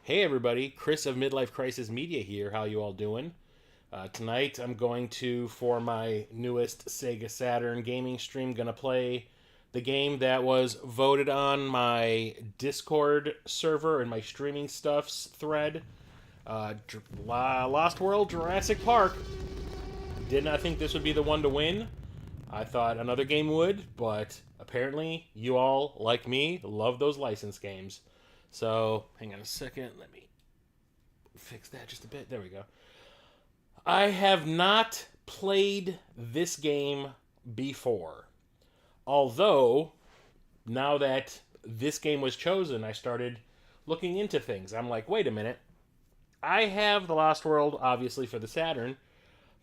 Hey everybody, Chris of Midlife Crisis Media here. How you all doing? Tonight I'm going to, for my newest Sega Saturn gaming stream, gonna play the game that was voted on my Discord server and my streaming stuffs thread. Lost World Jurassic Park. Did not think this would be the one to win. I thought another game would, but apparently you all, like me, love those license games. So, hang on a second. Let me fix that just a bit. There we go. I have not played this game before. Although, now that this game was chosen, I started looking into things. I'm like, wait a minute. I have The Lost World, obviously, for the Saturn,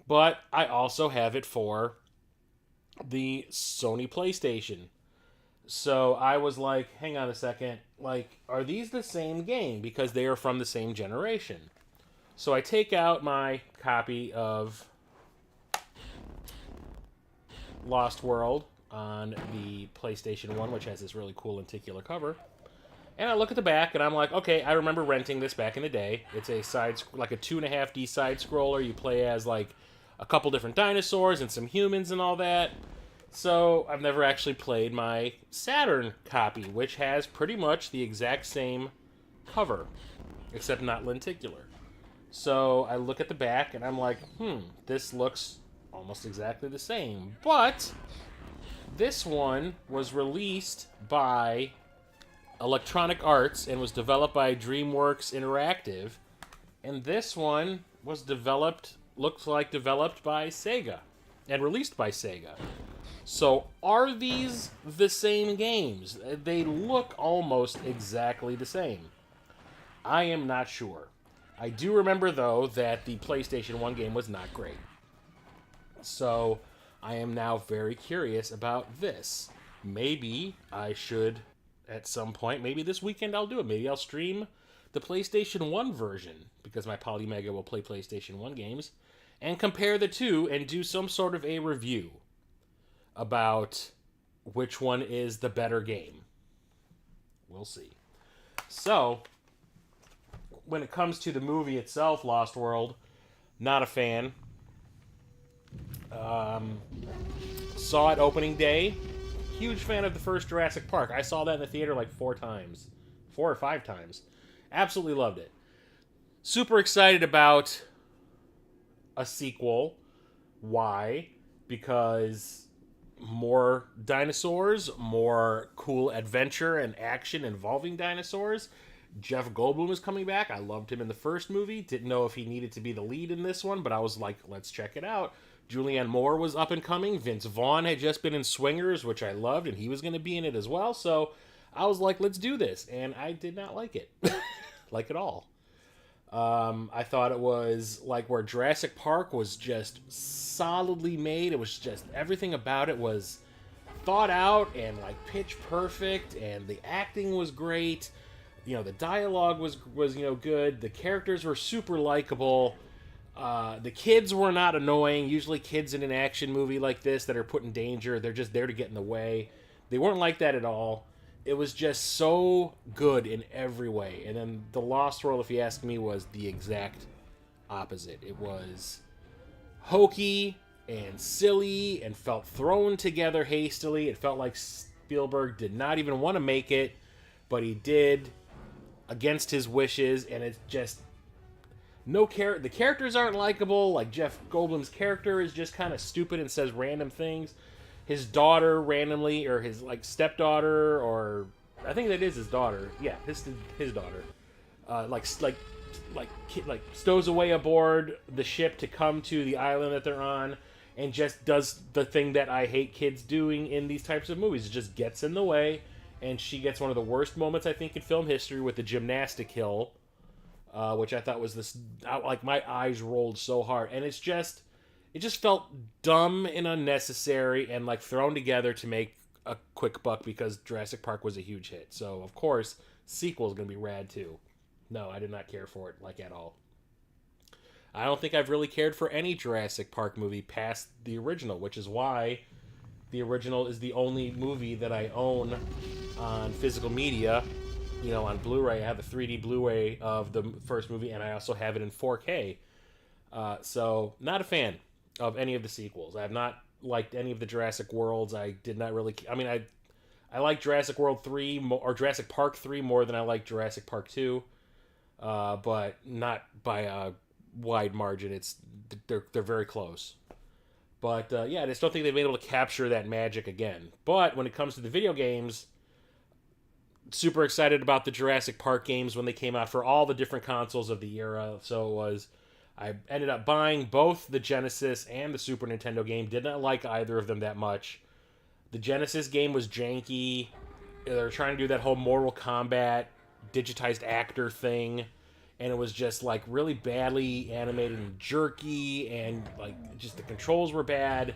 but I also have it for the Sony PlayStation. So I was like, hang on a second. Like, are these the same game? Because they are from the same generation. So I take out my copy of Lost World on the PlayStation 1, which has this really cool lenticular cover. And I look at the back, and I'm like, okay, I remember renting this back in the day. It's a like a 2.5D side scroller. You play as like a couple different dinosaurs and some humans and all that. So I've never actually played my Saturn copy, which has pretty much the exact same cover, except not lenticular. So I look at the back, and I'm like, this looks almost exactly the same. But this one was released by Electronic Arts and was developed by DreamWorks Interactive. And this one was looks like developed by Sega and released by Sega. So are these the same games? They look almost exactly the same. I am not sure. I do remember, though, that the PlayStation 1 game was not great. So I am now very curious about this. Maybe I should, at some point, maybe this weekend I'll do it. Maybe I'll stream the PlayStation 1 version, because my Polymega will play PlayStation 1 games, and compare the two and do some sort of a review about which one is the better game. We'll see. So, when it comes to the movie itself, Lost World, not a fan. Saw it opening day. Huge fan of the first Jurassic Park. I saw that in the theater like 4 or 5 times. Absolutely loved it. Super excited about a sequel. Why? Because more dinosaurs, more cool adventure and action involving dinosaurs. Jeff Goldblum is coming back. I loved him in the first movie. Didn't know if he needed to be the lead in this one, but I was like, let's check it out. Julianne Moore was up and coming. Vince Vaughn had just been in Swingers, which I loved, and he was going to be in it as well. So I was like, let's do this. And I did not like it. Like at all. I thought it was like where Jurassic Park was just solidly made. It was just everything about it was thought out and like pitch perfect, and the acting was great. The dialogue was good. The characters were super likable. The kids were not annoying. Usually, kids in an action movie like this that are put in danger, they're just there to get in the way. They weren't like that at all. It was just so good in every way. And then The Lost World, if you ask me, was the exact opposite. It was hokey and silly and felt thrown together hastily. It felt like Spielberg did not even want to make it, but he did against his wishes, and it's just the characters aren't likable. Like Jeff Goldblum's character is just kind of stupid and says random things. His daughter randomly, or his like stepdaughter, or I think that is his daughter. Yeah, his daughter. Like stows away aboard the ship to come to the island that they're on, and just does the thing that I hate kids doing in these types of movies. It just gets in the way, and she gets one of the worst moments I think in film history with the gymnastic hill, which I thought was this. Like my eyes rolled so hard, and it just felt dumb and unnecessary and like thrown together to make a quick buck because Jurassic Park was a huge hit. So of course, sequel is going to be rad too. No, I did not care for it like at all. I don't think I've really cared for any Jurassic Park movie past the original, which is why the original is the only movie that I own on physical media on Blu-ray. I have the 3D Blu-ray of the first movie, and I also have it in 4K. So, not a fan of any of the sequels. I have not liked any of the Jurassic Worlds. I did not really. I mean, I like Jurassic World 3 or Jurassic Park 3 more than I like Jurassic Park 2, but not by a wide margin. They're very close. But yeah, I just don't think they've been able to capture that magic again. But when it comes to the video games, super excited about the Jurassic Park games when they came out for all the different consoles of the era. So it was, I ended up buying both the Genesis and the Super Nintendo game. Did not like either of them that much. The Genesis game was janky. They were trying to do that whole Mortal Kombat digitized actor thing, and it was just like really badly animated and jerky, and like just the controls were bad.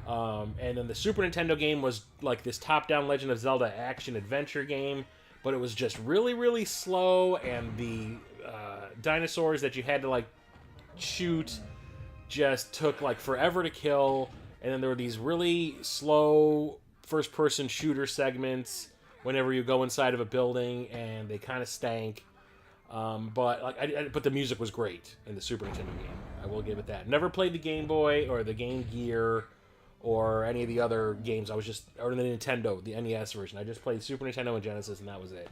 And then the Super Nintendo game was like this top-down Legend of Zelda action adventure game, but it was just really, really slow, and the dinosaurs that you had to like shoot just took like forever to kill. And then there were these really slow first-person shooter segments whenever you go inside of a building, and they kind of stank. But the music was great in the Super Nintendo game. I will give it that. Never played the Game Boy or the Game Gear or any of the other games. Or the Nintendo, the NES version. I just played Super Nintendo and Genesis, and that was it.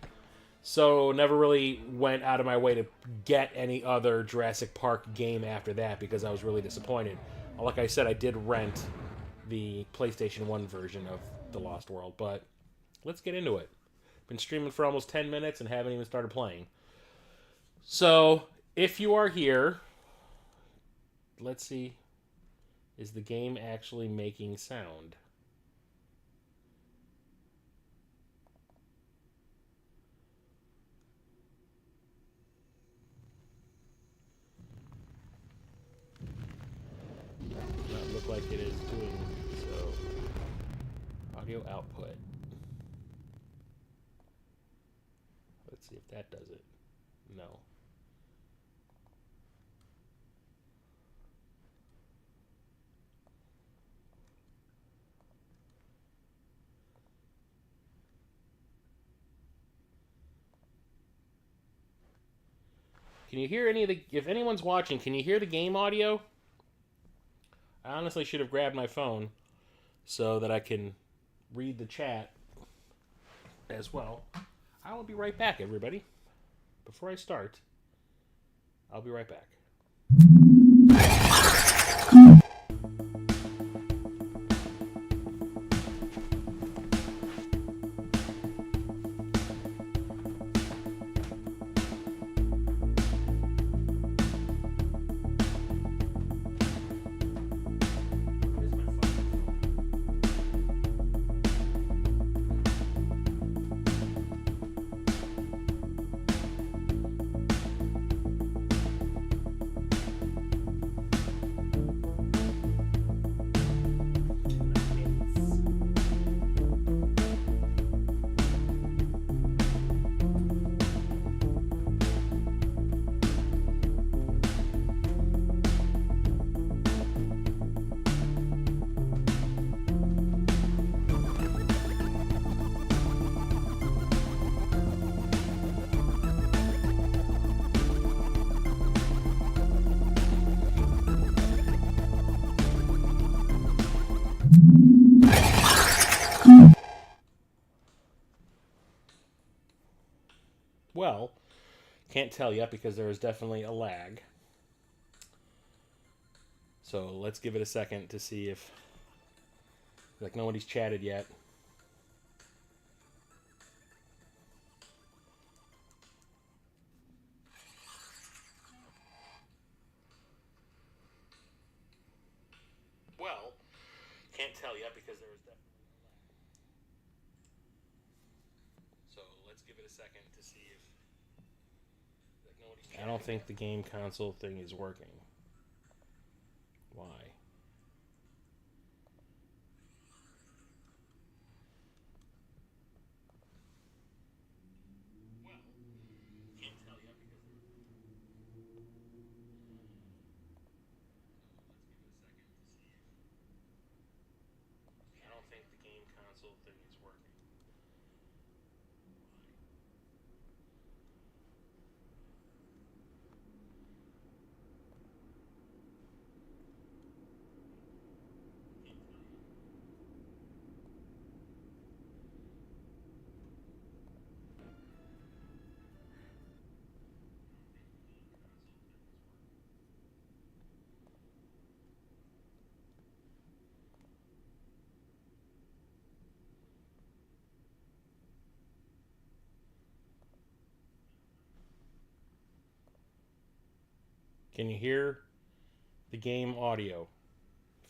So never really went out of my way to get any other Jurassic Park game after that because I was really disappointed. Like I said, I did rent the PlayStation 1 version of The Lost World, but let's get into it. Been streaming for almost 10 minutes and haven't even started playing. So, if you are here, let's see, is the game actually making sound? Does not look like it is doing so. Audio output. Let's see if that does it. No. Can you hear any of the... If anyone's watching, can you hear the game audio? I honestly should have grabbed my phone so that I can read the chat as well. I will be right back, everybody. Before I start, I'll be right back. Well, can't tell yet because there is definitely a lag. So let's give it a second to see if, like, nobody's chatted yet. Well, can't tell yet because there is definitely a lag. So let's give it a second to see if, like, nobody's chatted. I don't think the game console thing is working. Why? I don't think the game console thing is working. Can you hear the game audio?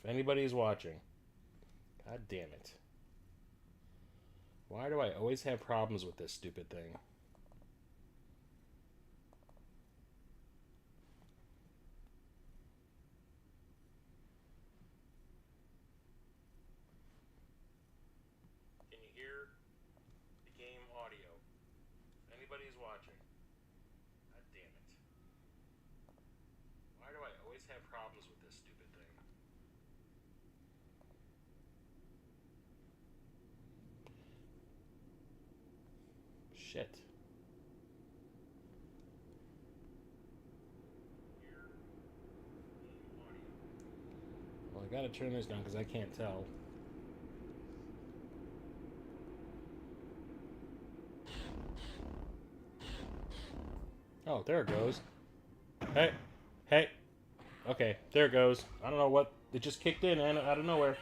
If anybody's watching. God damn it. Why do I always have problems with this stupid thing? Can you hear the game audio? If anybody's watching. God damn it. Why do I always have problems with this stupid thing? Shit. Well, I gotta turn this down because I can't tell. Oh, there it goes. Hey, hey. Okay, there it goes. I don't know what. It just kicked in and out of nowhere.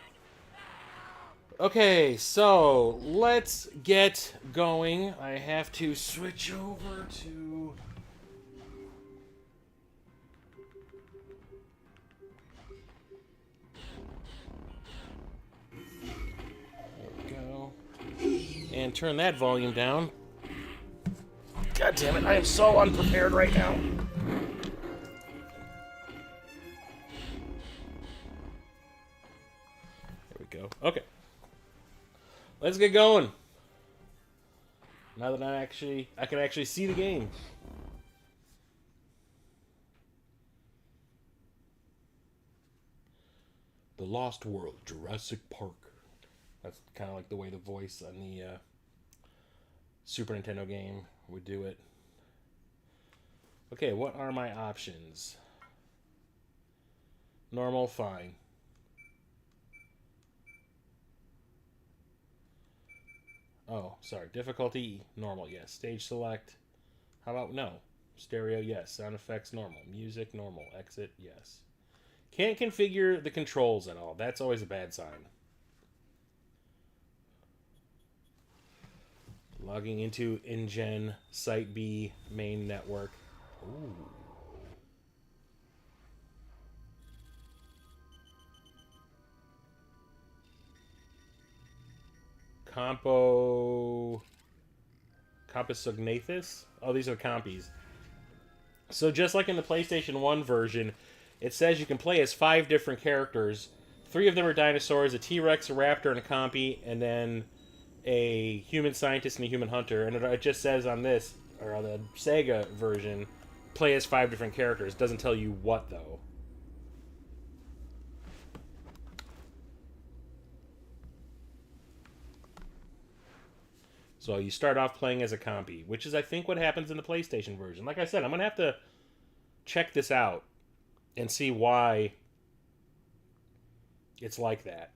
Okay, so let's get going. I have to switch over to. There we go. And turn that volume down. God damn it, I am so unprepared right now. There we go. Okay. Let's get going. Now that I can actually see the game. The Lost World, Jurassic Park. That's kind of like the way the voice on the Super Nintendo game would do it. Okay, what are my options? Normal, fine. Oh, sorry. Difficulty, normal, yes. Stage select. How about no? Stereo, yes. Sound effects, normal. Music, normal. Exit, yes. Can't configure the controls at all. That's always a bad sign. Logging into InGen Site B main network. Ooh. Compsognathus? Oh, these are compies. So just like in the PlayStation 1 version, it says you can play as 5 different characters. 3 of them are dinosaurs, a T-Rex, a raptor, and a compy, and then a human scientist and a human hunter. And it just says on this, or on the Sega version, play as 5 different characters. It doesn't tell you what, though. So you start off playing as a compy, which is, I think, what happens in the PlayStation version. Like I said, I'm going to have to check this out and see why it's like that.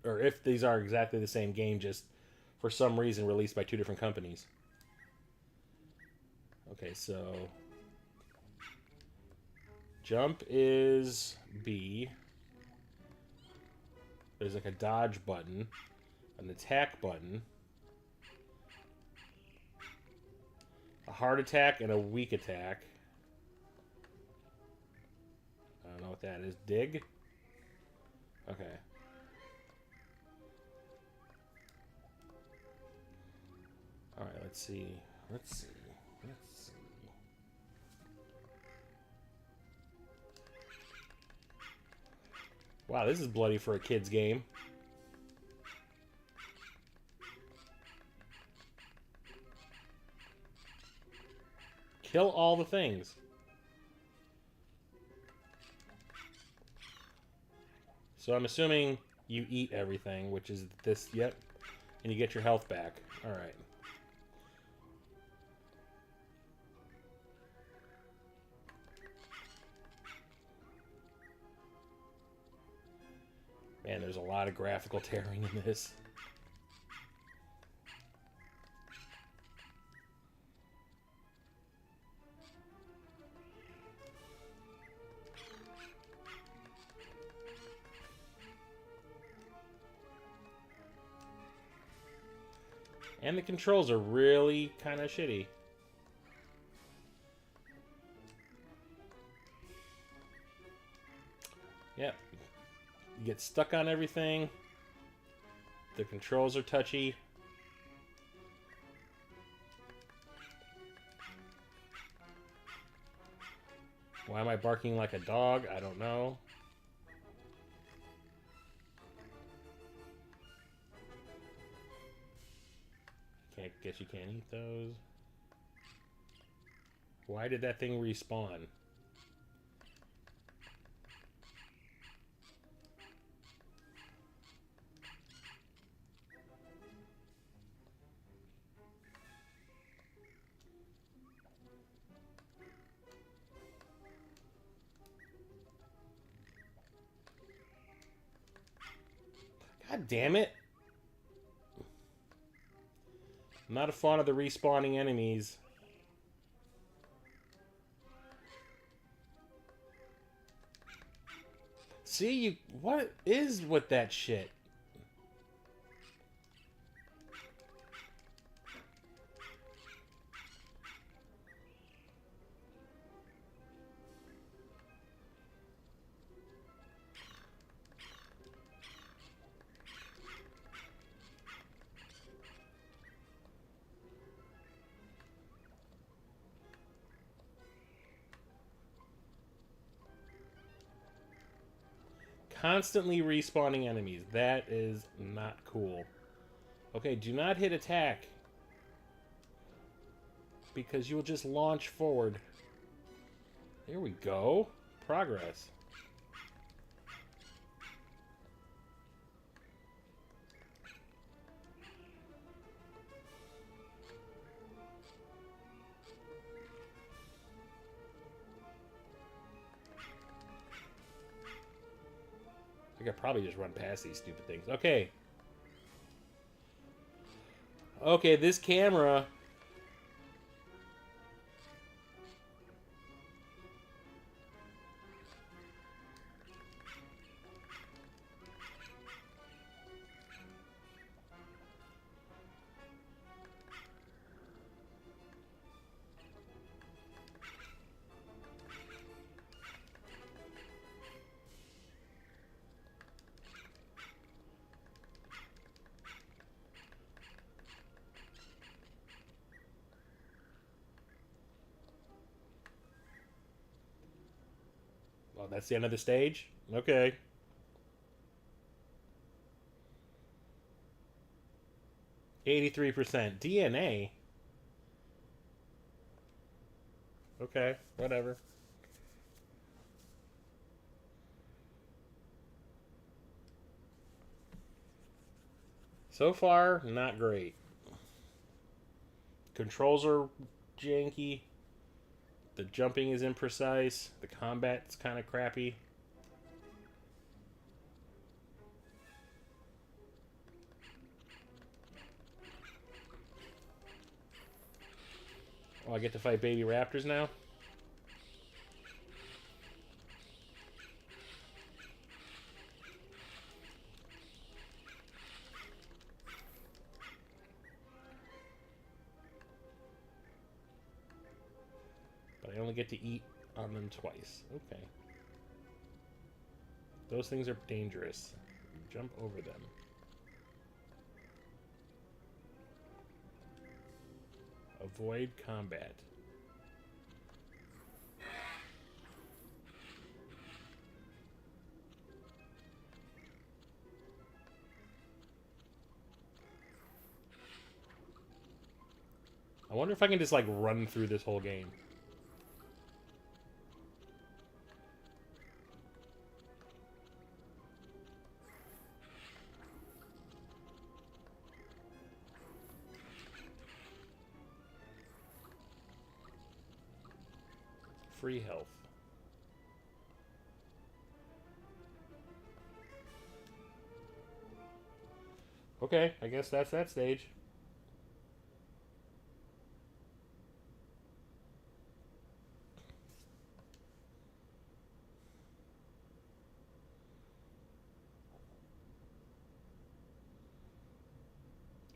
Or if these are exactly the same game, just for some reason released by 2 different companies. Okay, so jump is B. There's like a dodge button, an attack button, a hard attack, and a weak attack. I don't know what that is. Dig? Okay. Alright, let's see. Let's see. Wow, this is bloody for a kid's game. Kill all the things. So I'm assuming you eat everything, which is this, yep, and you get your health back. Alright. Man, there's a lot of graphical tearing in this. And the controls are really kind of shitty. You get stuck on everything. The controls are touchy. Why am I barking like a dog? I don't know. Guess you can't eat those. Why did that thing respawn? God damn it. I'm not a fan of the respawning enemies. See, you... What is with that shit? Constantly respawning enemies. That is not cool. Okay, do not hit attack. Because you'll just launch forward. There we go. Progress. I could probably just run past these stupid things. Okay. Okay, this camera... Oh, that's the end of the stage? Okay. %. DNA? Okay, whatever. So far, not great. Controls are janky. The jumping is imprecise. The combat's kind of crappy. Oh, I get to fight baby raptors now? But I only get to eat on them twice. Okay. Those things are dangerous. Jump over them. Avoid combat. I wonder if I can just, like, run through this whole game. Free health. Okay, I guess that's that stage.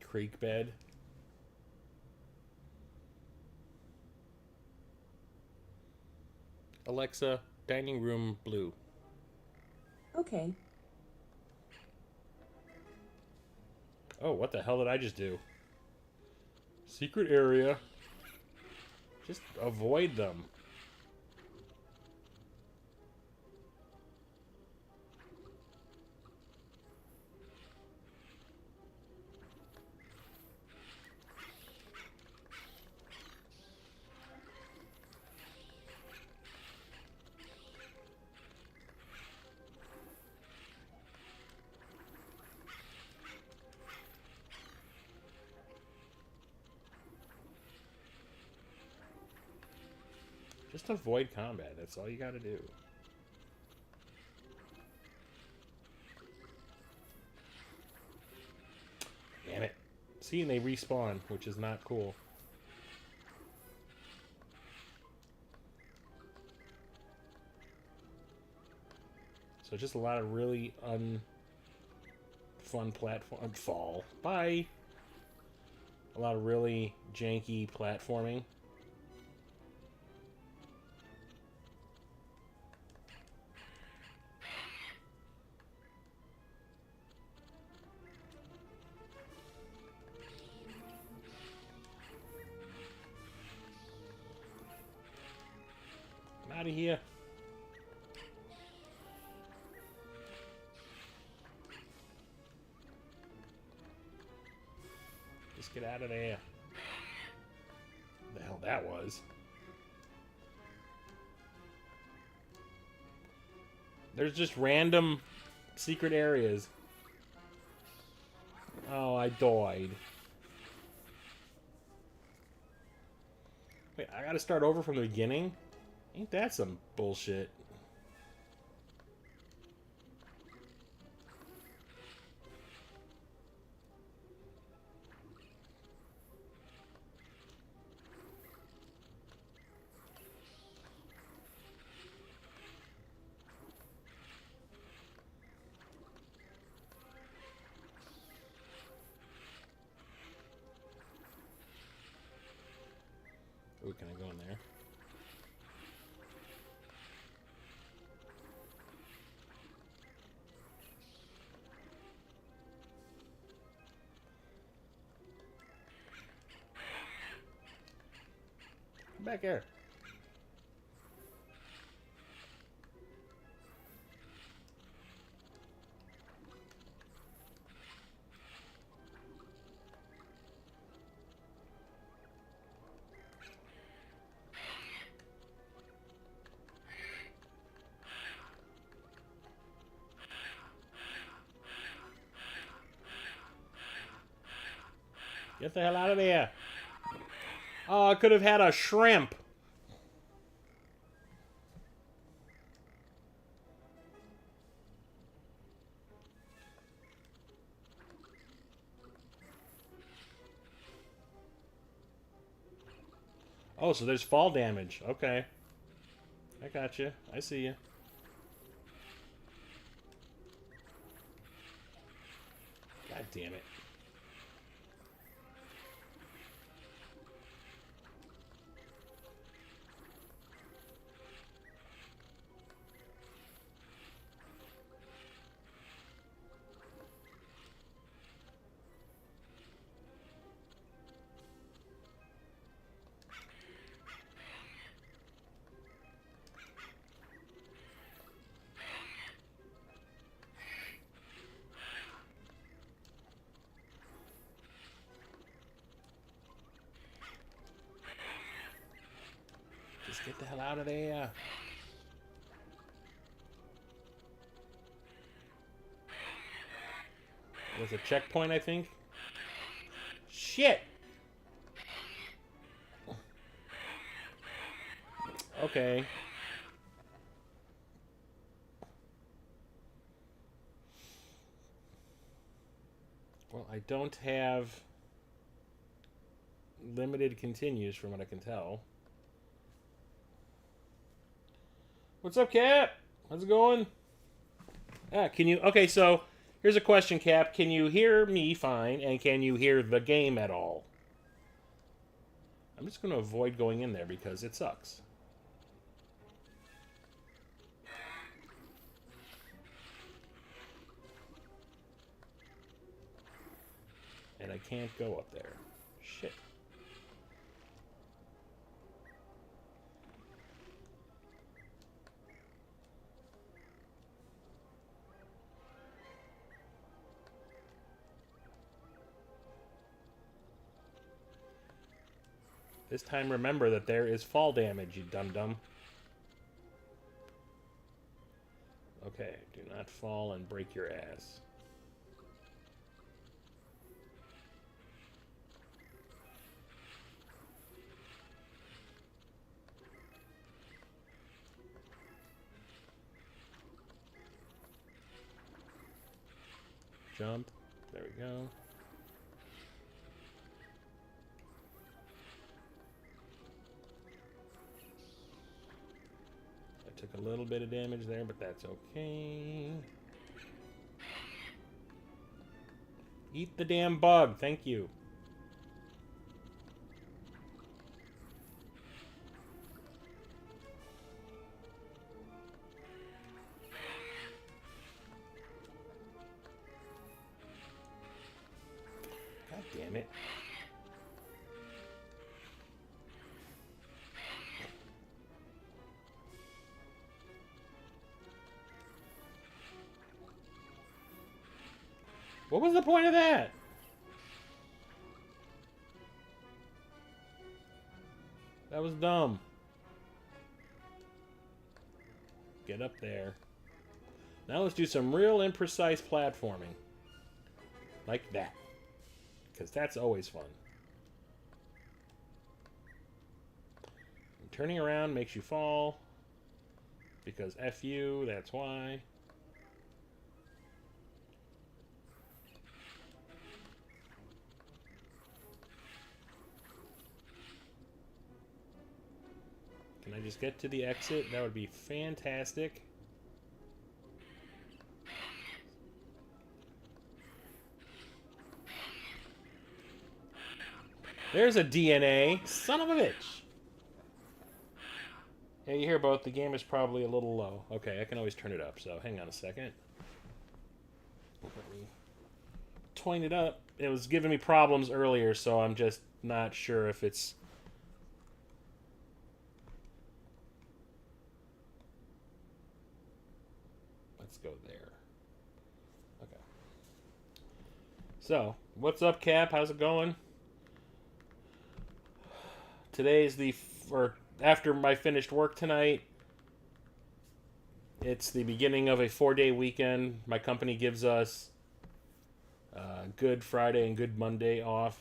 Creek bed. Alexa, dining room blue. Okay. Oh, what the hell did I just do? Secret area. Just avoid them. Just avoid combat. That's all you gotta do. Damn it. See, and they respawn, which is not cool. So just a lot of really fun platform fall. Bye. A lot of really janky platforming. I'm out of here. Just get out of there. What the hell that was? There's just random secret areas. Oh, I died. Wait, I gotta start over from the beginning? Ain't that some bullshit? Ooh, can I go in there? Come back here. Get the hell out of there. Oh, I could have had a shrimp. Oh, so there's fall damage. Okay. I got you. I see you. God damn it. Just get the hell out of there. There's a checkpoint, I think. Shit! Okay. Well, I don't have limited continues from what I can tell. What's up, Cap? How's it going? Can you... Okay, so here's a question, Cap. Can you hear me fine, and can you hear the game at all? I'm just going to avoid going in there because it sucks. And I can't go up there. Shit. This time remember that there is fall damage, you dum-dum. Okay, do not fall and break your ass. Jump. There we go. I took a little bit of damage there, but that's okay. Eat the damn bug. Thank you. God damn it. What was the point of that? That was dumb. Get up there. Now let's do some real imprecise platforming. Like that. Because that's always fun. And turning around makes you fall. Because F you, that's why. Can I just get to the exit? That would be fantastic. There's a DNA. Son of a bitch. Yeah, you hear both. The game is probably a little low. Okay, I can always turn it up, so hang on a second. Let me twine it up. It was giving me problems earlier, so I'm just not sure if it's... Let's go there. Okay. So, what's up, Cap? How's it going? Today's after my finished work tonight, it's the beginning of a 4-day weekend. My company gives us Good Friday and Good Monday off.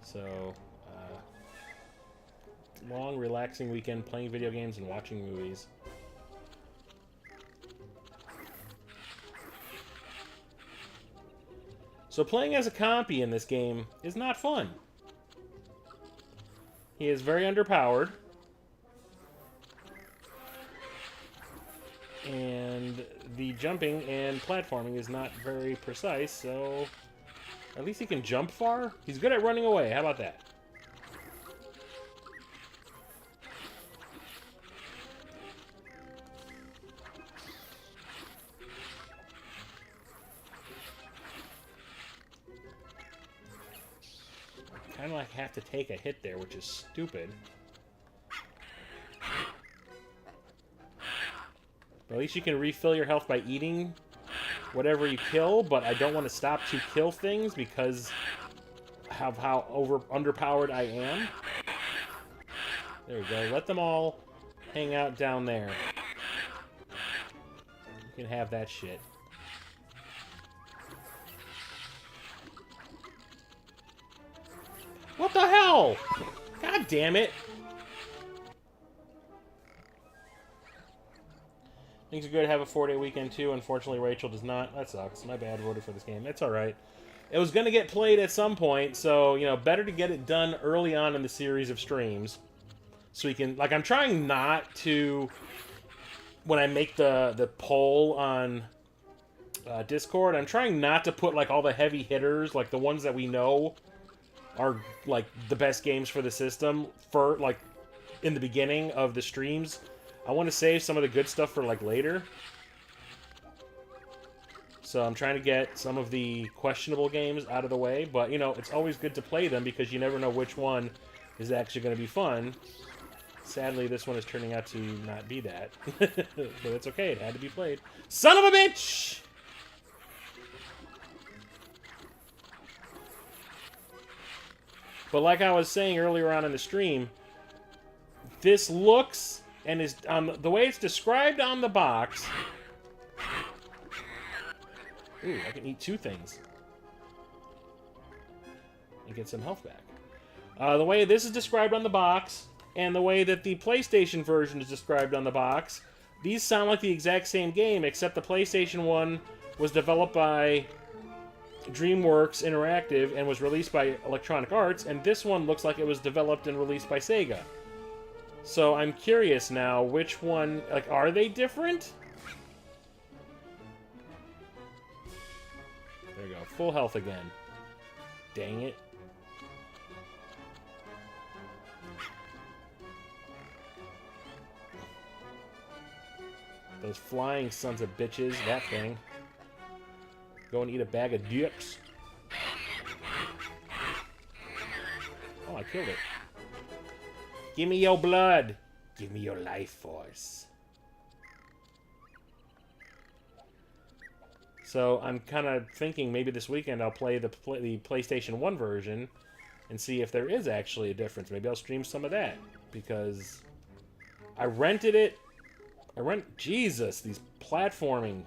So, long, relaxing weekend playing video games and watching movies. So playing as a compy in this game is not fun. He is very underpowered. And the jumping and platforming is not very precise, so... At least he can jump far. He's good at running away. How about that? Kind of like have to take a hit there, which is stupid. But at least you can refill your health by eating whatever you kill, but I don't want to stop to kill things because of how underpowered I am. There we go. Let them all hang out down there. You can have that shit. What the hell? God damn it. Things are good to have a 4-day weekend, too. Unfortunately, Rachel does not. That sucks. My bad. Voted for this game. It's alright. It was going to get played at some point, so, you know, better to get it done early on in the series of streams. So we can... Like, I'm trying not to... When I make the poll on Discord, I'm trying not to put, like, all the heavy hitters, like, the ones that we know are, like, the best games for the system for, like, in the beginning of the streams. I want to save some of the good stuff for, like, later. So I'm trying to get some of the questionable games out of the way, but, you know, it's always good to play them because you never know which one is actually going to be fun. Sadly, this one is turning out to not be that. But it's okay, it had to be played. Son of a bitch! But like I was saying earlier on in the stream, this looks and is the way it's described on the box. Ooh, I can eat 2 things and get some health back. The way this is described on the box and the way that the PlayStation version is described on the box, these sound like the exact same game, except the PlayStation one was developed by DreamWorks Interactive and was released by Electronic Arts, and this one looks like it was developed and released by Sega. So I'm curious now, which one, like, are they different? There we go, full health again. Dang it. Those flying sons of bitches, that thing. Go and eat a bag of dicks. Oh, I killed it. Give me your blood. Give me your life force. So I'm kind of thinking maybe this weekend I'll play the PlayStation 1 version and see if there is actually a difference. Maybe I'll stream some of that because I rented it. Jesus, these platforming.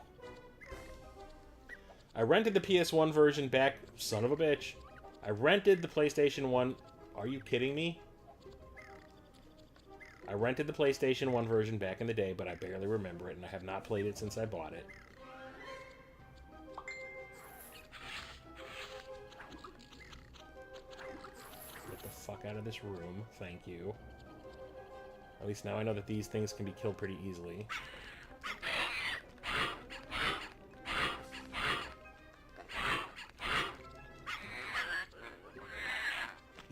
I rented the PS1 version back, son of a bitch. I rented the PlayStation 1. Are you kidding me? I rented the PlayStation 1 version back in the day, but I barely remember it, and I have not played it since I bought it. Get the fuck out of this room. Thank you. At least now I know that these things can be killed pretty easily.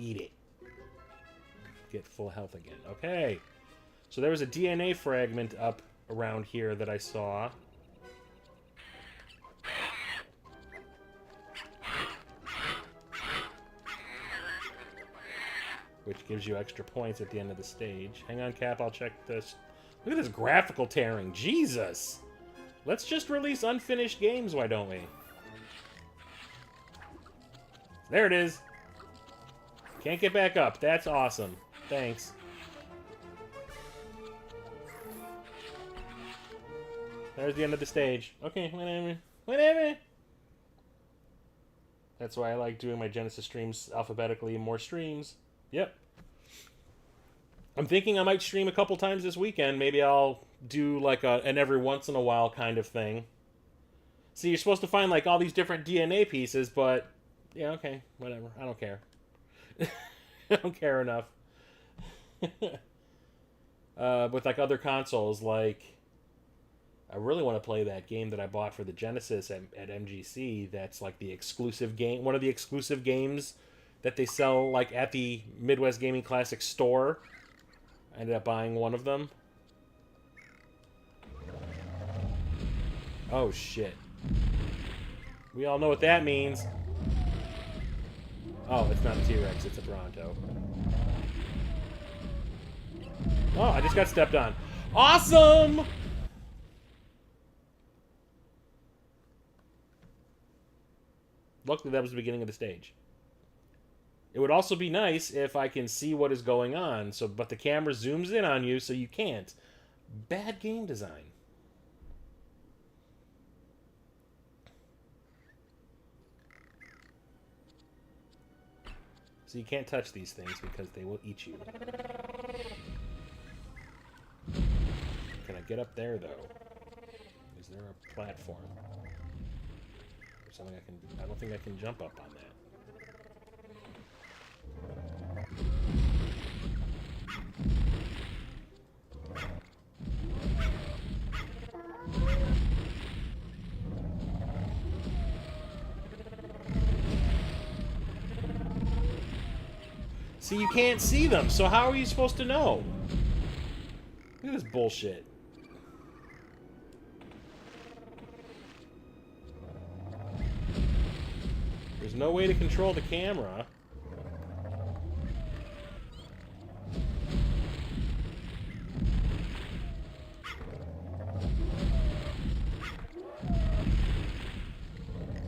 Eat it. Get full health again. Okay. So there was a DNA fragment up around here that I saw. Which gives you extra points at the end of the stage. Hang on, Cap, I'll check this. Look at this graphical tearing. Jesus! Let's just release unfinished games, why don't we? There it is! Can't get back up. That's awesome. Thanks. There's the end of the stage. Okay, whatever. Whatever! That's why I like doing my Genesis streams alphabetically. More streams. Yep. I'm thinking I might stream a couple times this weekend. Maybe I'll do like an every once in a while kind of thing. See, you're supposed to find like all these different DNA pieces, but yeah, okay, whatever. I don't care. I don't care enough. With like other consoles, like I really want to play that game that I bought for the Genesis at MGC. That's like the exclusive game, one of the exclusive games that they sell like at the Midwest Gaming Classics store. I ended up buying one of them. Oh shit. We all know what that means. Oh, it's not a T-Rex, it's a Bronto. Oh, I just got stepped on. Awesome! Luckily, that was the beginning of the stage. It would also be nice if I can see what is going on, but the camera zooms in on you, so you can't. Bad game design. So you can't touch these things because they will eat you. Can I get up there, though? Is there a platform? Or something I can... I don't think I can jump up on that. See, you can't see them, so how are you supposed to know? Look at this bullshit. no way to control the camera.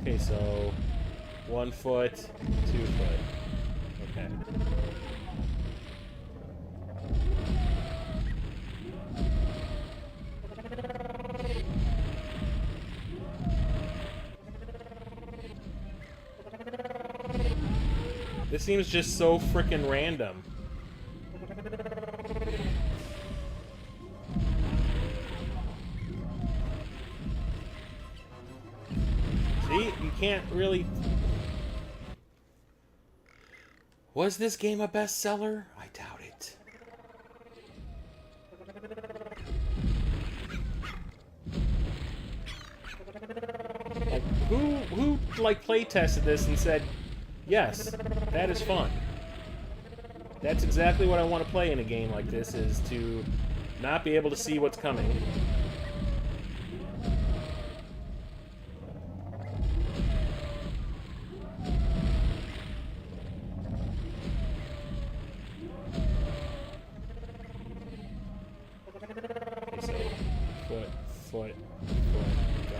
Okay, so 1 foot, 2 foot. Okay. This seems just so frickin' random. See? You can't really... Was this game a bestseller? I doubt it. Like, who like play tested this and said, yes, that is fun. That's exactly what I want to play in a game like this, is to not be able to see what's coming. Foot, go.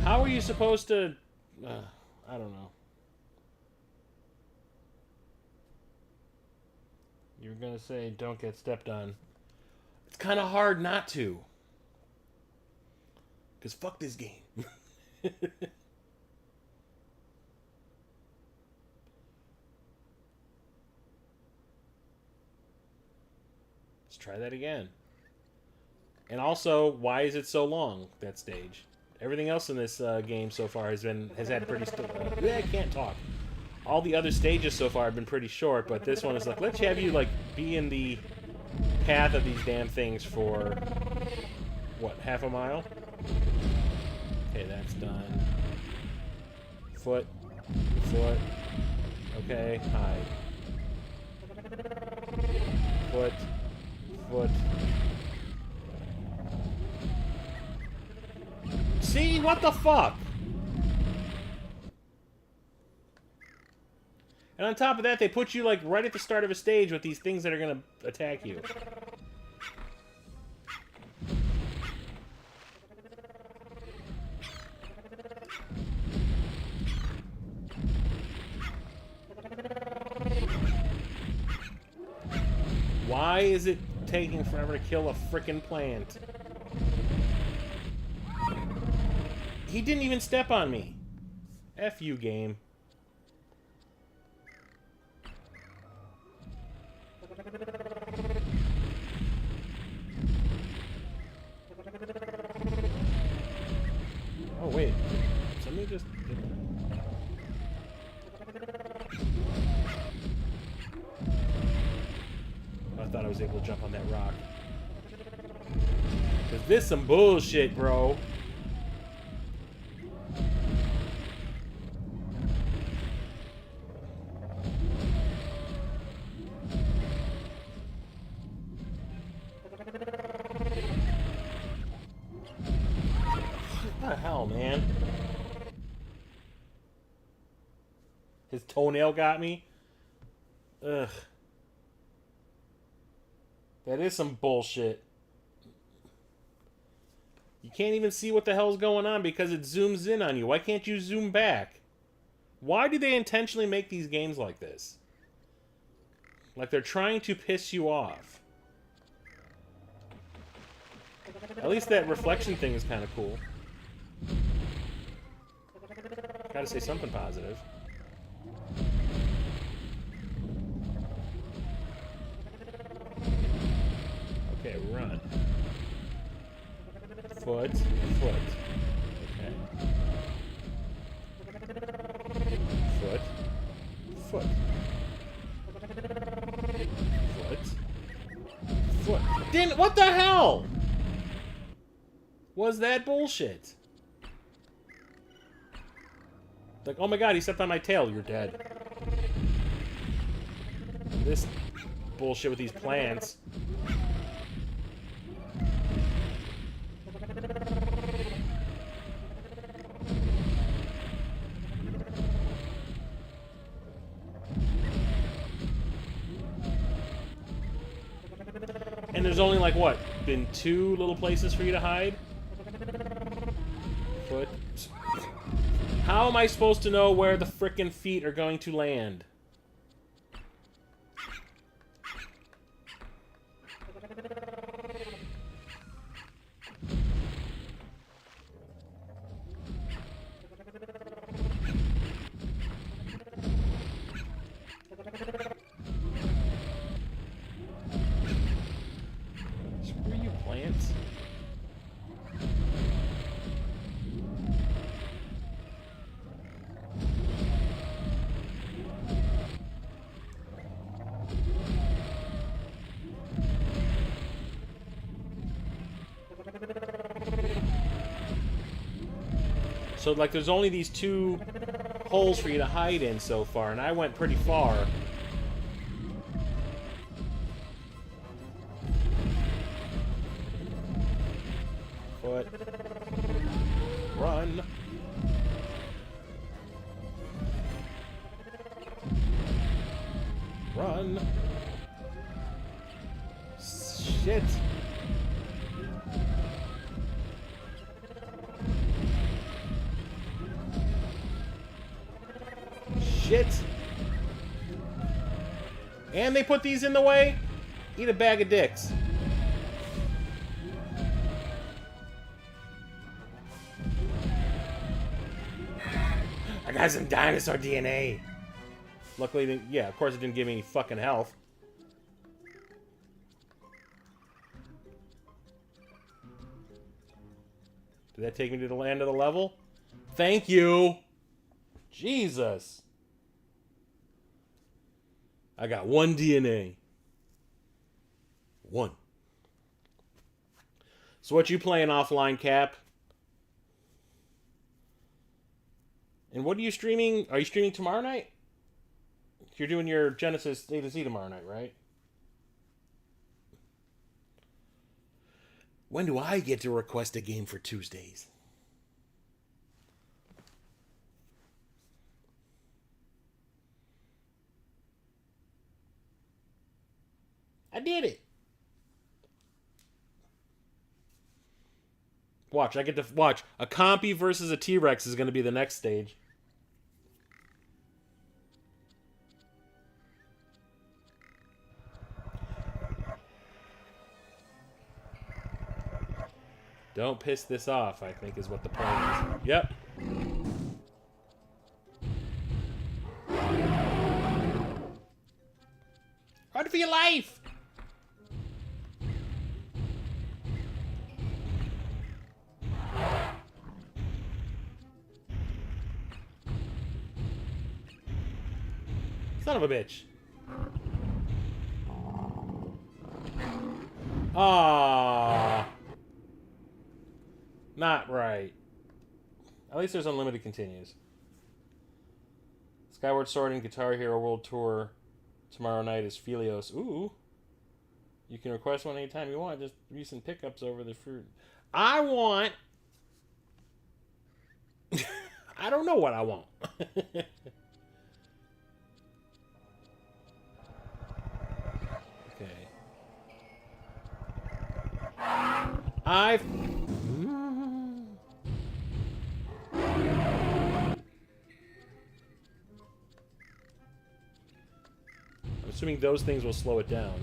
How are you supposed to... I don't know. You were gonna say, don't get stepped on. It's kind of hard not to. Because fuck this game. Let's try that again. And also, why is it so long, that stage? Everything else in this game so far has had pretty... I can't talk. All the other stages so far have been pretty short, but this one is like, let's have you, like, be in the path of these damn things for, what, half a mile? Okay, that's done. Foot. Okay, hide. Foot. See? What the fuck? And on top of that, they put you, like, right at the start of a stage with these things that are gonna attack you. Why is it taking forever to kill a frickin' plant? He didn't even step on me. F you, game. Oh, wait. Somebody just... I thought I was able to jump on that rock. Cause this some bullshit, bro. What the hell, man? His toenail got me? Ugh. That is some bullshit. You can't even see what the hell's going on because it zooms in on you. Why can't you zoom back? Why do they intentionally make these games like this? Like they're trying to piss you off. At least that reflection thing is kind of cool. Gotta say something positive. Okay, run. Foot. Okay. Foot. Didn't... What the hell? Was that bullshit? Like, oh my god, he stepped on my tail. You're dead. this bullshit with these plants. And there's only, like, what? Been 2 little places for you to hide? Foot. How am I supposed to know where the frickin' feet are going to land? Screw you, plants. So, like, there's only these 2 holes for you to hide in so far, and I went pretty far. Foot. Run. Run. Shit. Shit. And they put these in the way? Eat a bag of dicks. I got some dinosaur DNA. Luckily, yeah, of course it didn't give me any fucking health. Did that take me to the end of the level? Thank you. Jesus. I got 1 DNA. 1. So what you playing offline, Cap? And what are you streaming? Are you streaming tomorrow night? You're doing your Genesis A to Z tomorrow night, right? When do I get to request a game for Tuesdays? I did it. Watch, I get to watch. A Compy versus a T-Rex is going to be the next stage. Don't piss this off, I think is what the point is. Yep. Run for your life! Son of a bitch. Ah, not right. At least there's unlimited continues. Skyward Sword and Guitar Hero World Tour tomorrow night is Philios. Ooh. You can request one anytime you want. Just recent pickups over the fruit. I want... I don't know what I want. Okay. I'm assuming those things will slow it down.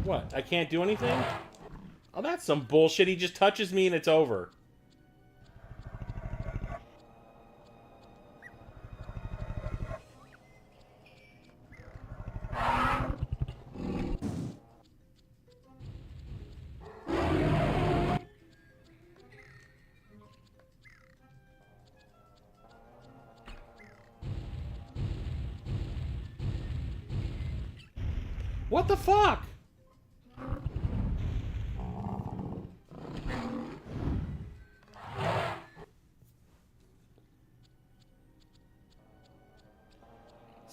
What? I can't do anything? Oh, that's some bullshit. He just touches me and it's over. What the fuck?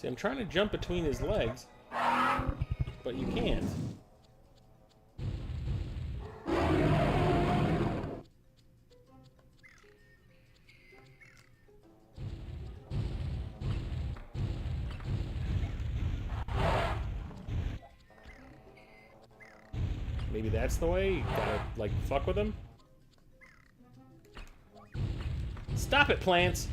See, I'm trying to jump between his legs, but you can't. Maybe that's the way? You gotta, like, fuck with him? Stop it, plants!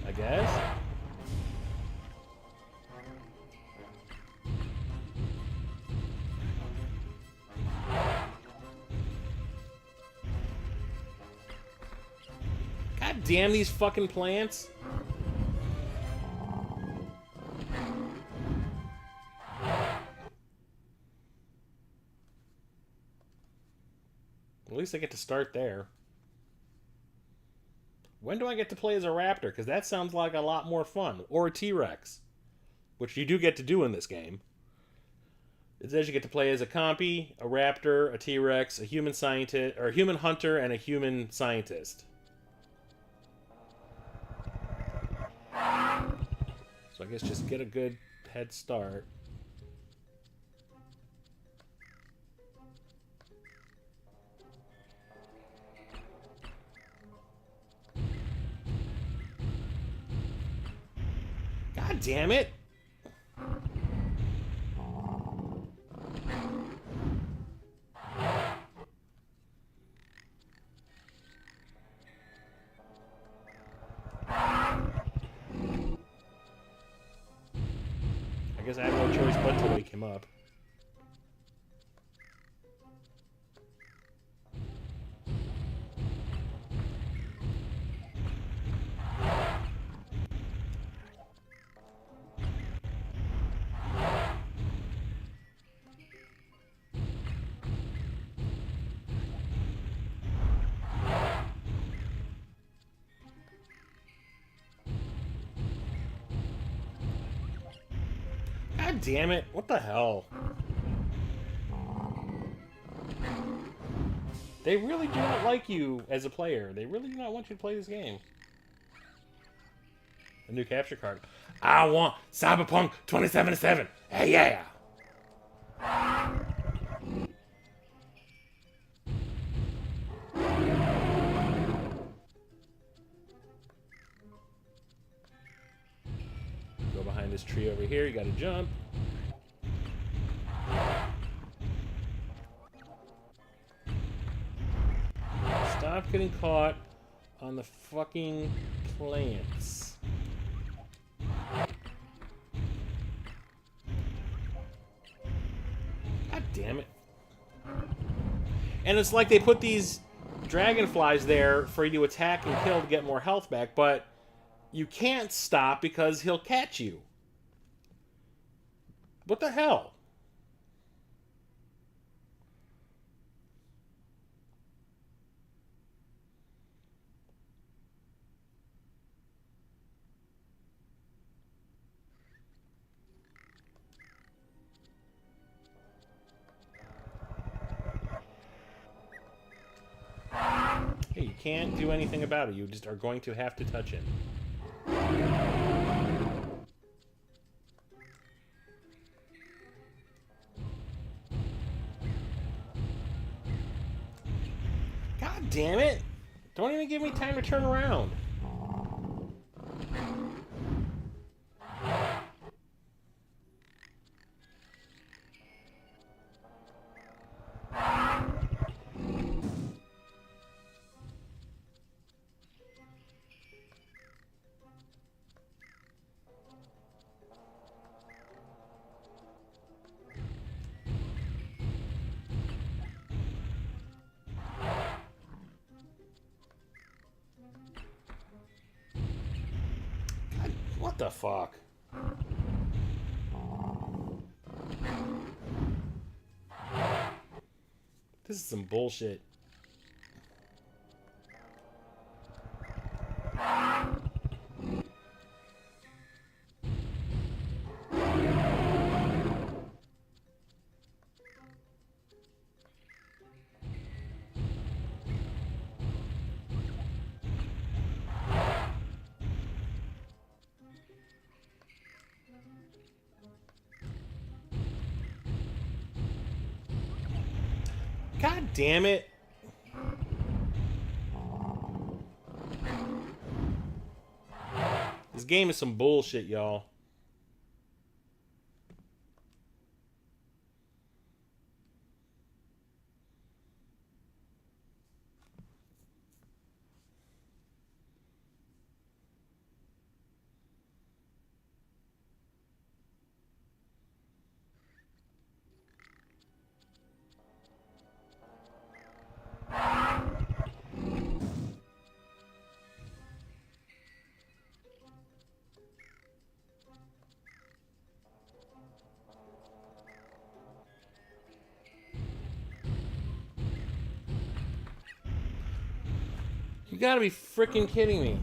I guess? God damn these fucking plants! At least I get to start there. When do I get to play as a raptor? Because that sounds like a lot more fun. Or a T-Rex. Which you do get to do in this game. It says you get to play as a compy, a raptor, a T-Rex, a human scientist, or a human hunter, and a human scientist. So I guess just get a good head start. God damn it! I guess I have no choice but to wake him up. God damn it, what the hell? They really do not like you as a player. They really do not want you to play this game. A new capture card. I want Cyberpunk 2077. Hey, yeah! Go behind this tree over here. You gotta jump. Stop getting caught on the fucking plants. God damn it. And it's like they put these dragonflies there for you to attack and kill to get more health back, but you can't stop because he'll catch you. What the hell? Hey, you can't do anything about it. You just are going to have to touch it. God damn it! Don't even give me time to turn around. What the fuck? This is some bullshit. damn it. This game is some bullshit, y'all. You gotta be freaking kidding me.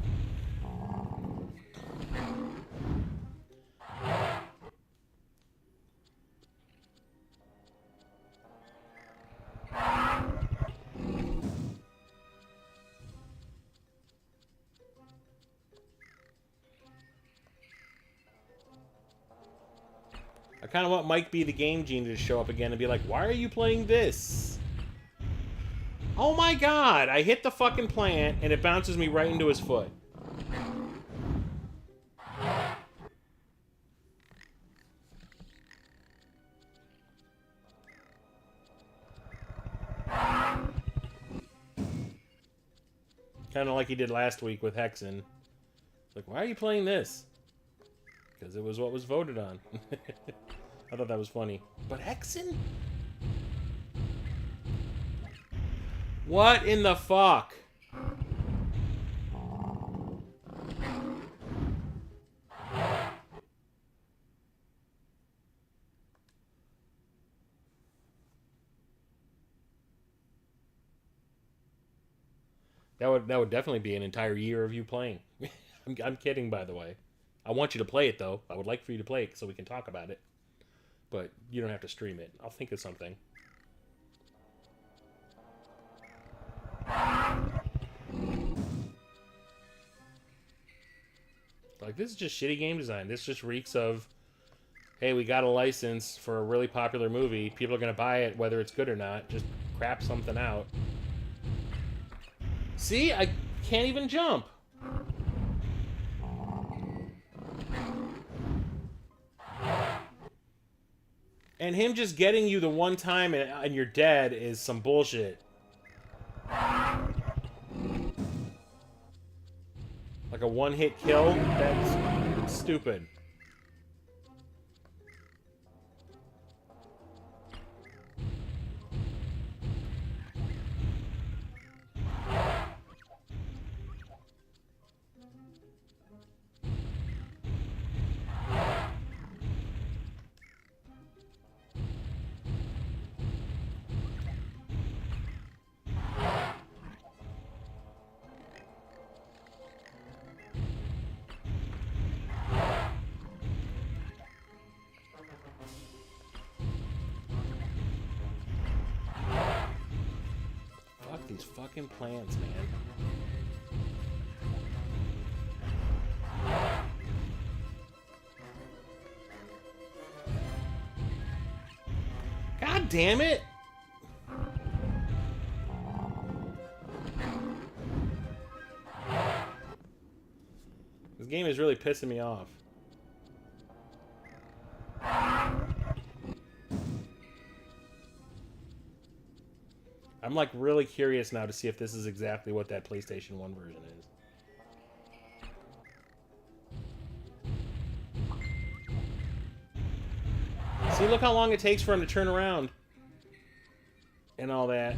I kind of want Mike B, the Game Genie, to show up again and be like, why are you playing this? Oh my god! I hit the fucking plant and it bounces me right into his foot. Kind of like he did last week with Hexen. Like, why are you playing this? Because it was what was voted on. I thought that was funny. But Hexen? What in the fuck? That would definitely be an entire year of you playing. I'm kidding, by the way. I want you to play it, though. I would like for you to play it so we can talk about it. But you don't have to stream it. I'll think of something. Like, this is just shitty game design. This just reeks of, hey, we got a license for a really popular movie. People are going to buy it whether it's good or not. Just crap something out. See? I can't even jump. And him just getting you the one time and you're dead is some bullshit. Like a one-hit kill? That's stupid. These fucking plants, man. God damn it! This game is really pissing me off. I'm like really curious now to see if this is exactly what that PlayStation 1 version is. See, look how long it takes for him to turn around. And all that.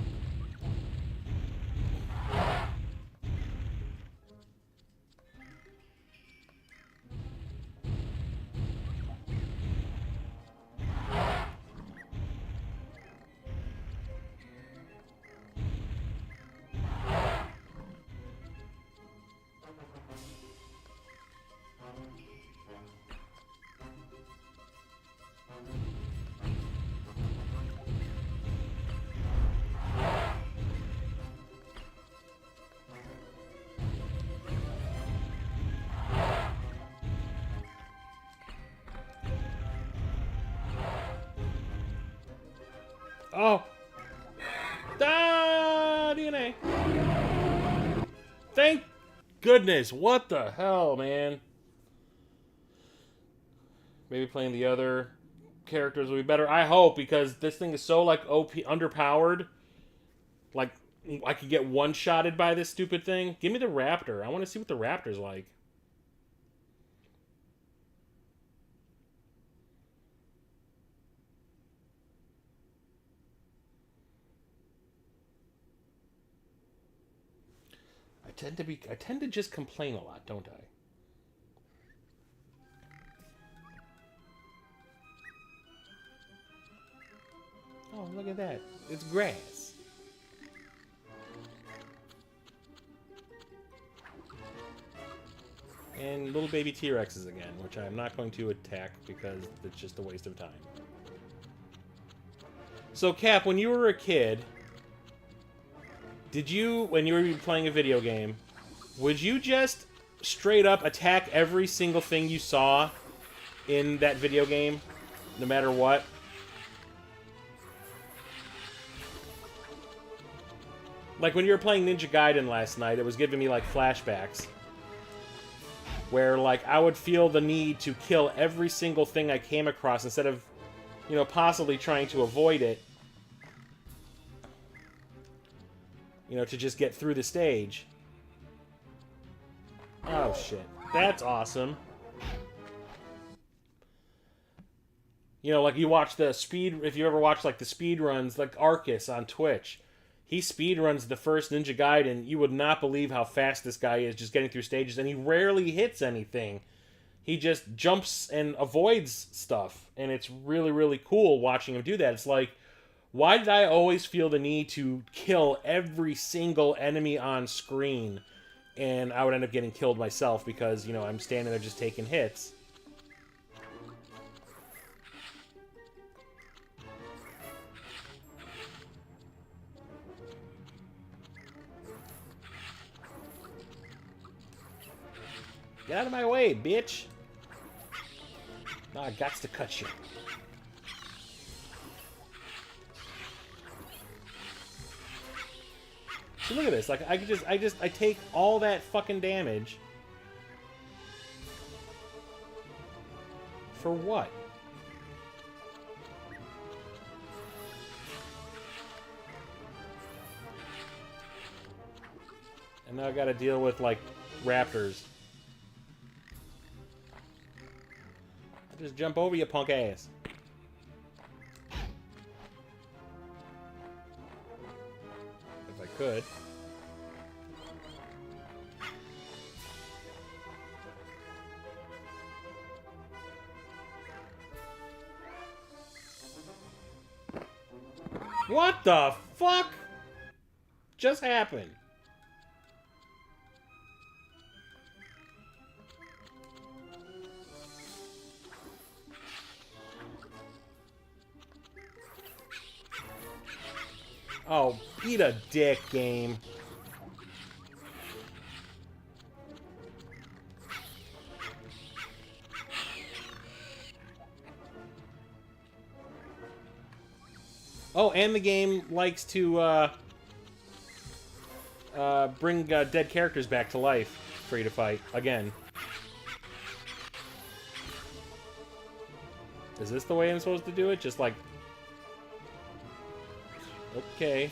Oh! Ah, DNA. Thank goodness. What the hell, man? Maybe playing the other characters will be better. I hope, because this thing is so like OP underpowered. Like I could get one-shotted by this stupid thing. Give me the raptor. I want to see what the raptor's like. I tend to just complain a lot, don't I? Oh, look at that. It's grass. And little baby T-Rexes again, which I'm not going to attack because it's just a waste of time. So, Cap, when you were a kid, did you, when you were playing a video game, would you just straight up attack every single thing you saw in that video game, no matter what? Like, when you were playing Ninja Gaiden last night, it was giving me, like, flashbacks. Where, like, I would feel the need to kill every single thing I came across instead of, you know, possibly trying to avoid it. You know, to just get through the stage. Oh, shit. That's awesome. You know, like, you watch the speed... If you ever watch, like, the speed runs, like Arcus on Twitch... He speedruns the first Ninja Gaiden. You would not believe how fast this guy is just getting through stages, and he rarely hits anything. He just jumps and avoids stuff, and it's really, really cool watching him do that. It's like, why did I always feel the need to kill every single enemy on screen? And I would end up getting killed myself because, you know, I'm standing there just taking hits. Get out of my way, bitch! No, I gots to cut you. So look at this. Like, I take all that fucking damage. For what? And now I gotta deal with, like, raptors. Just jump over, you punk ass. If I could. What the fuck just happened? Oh, eat a dick, game. Oh, and the game likes to bring dead characters back to life for you to fight again. Is this the way I'm supposed to do it? Just like... Okay.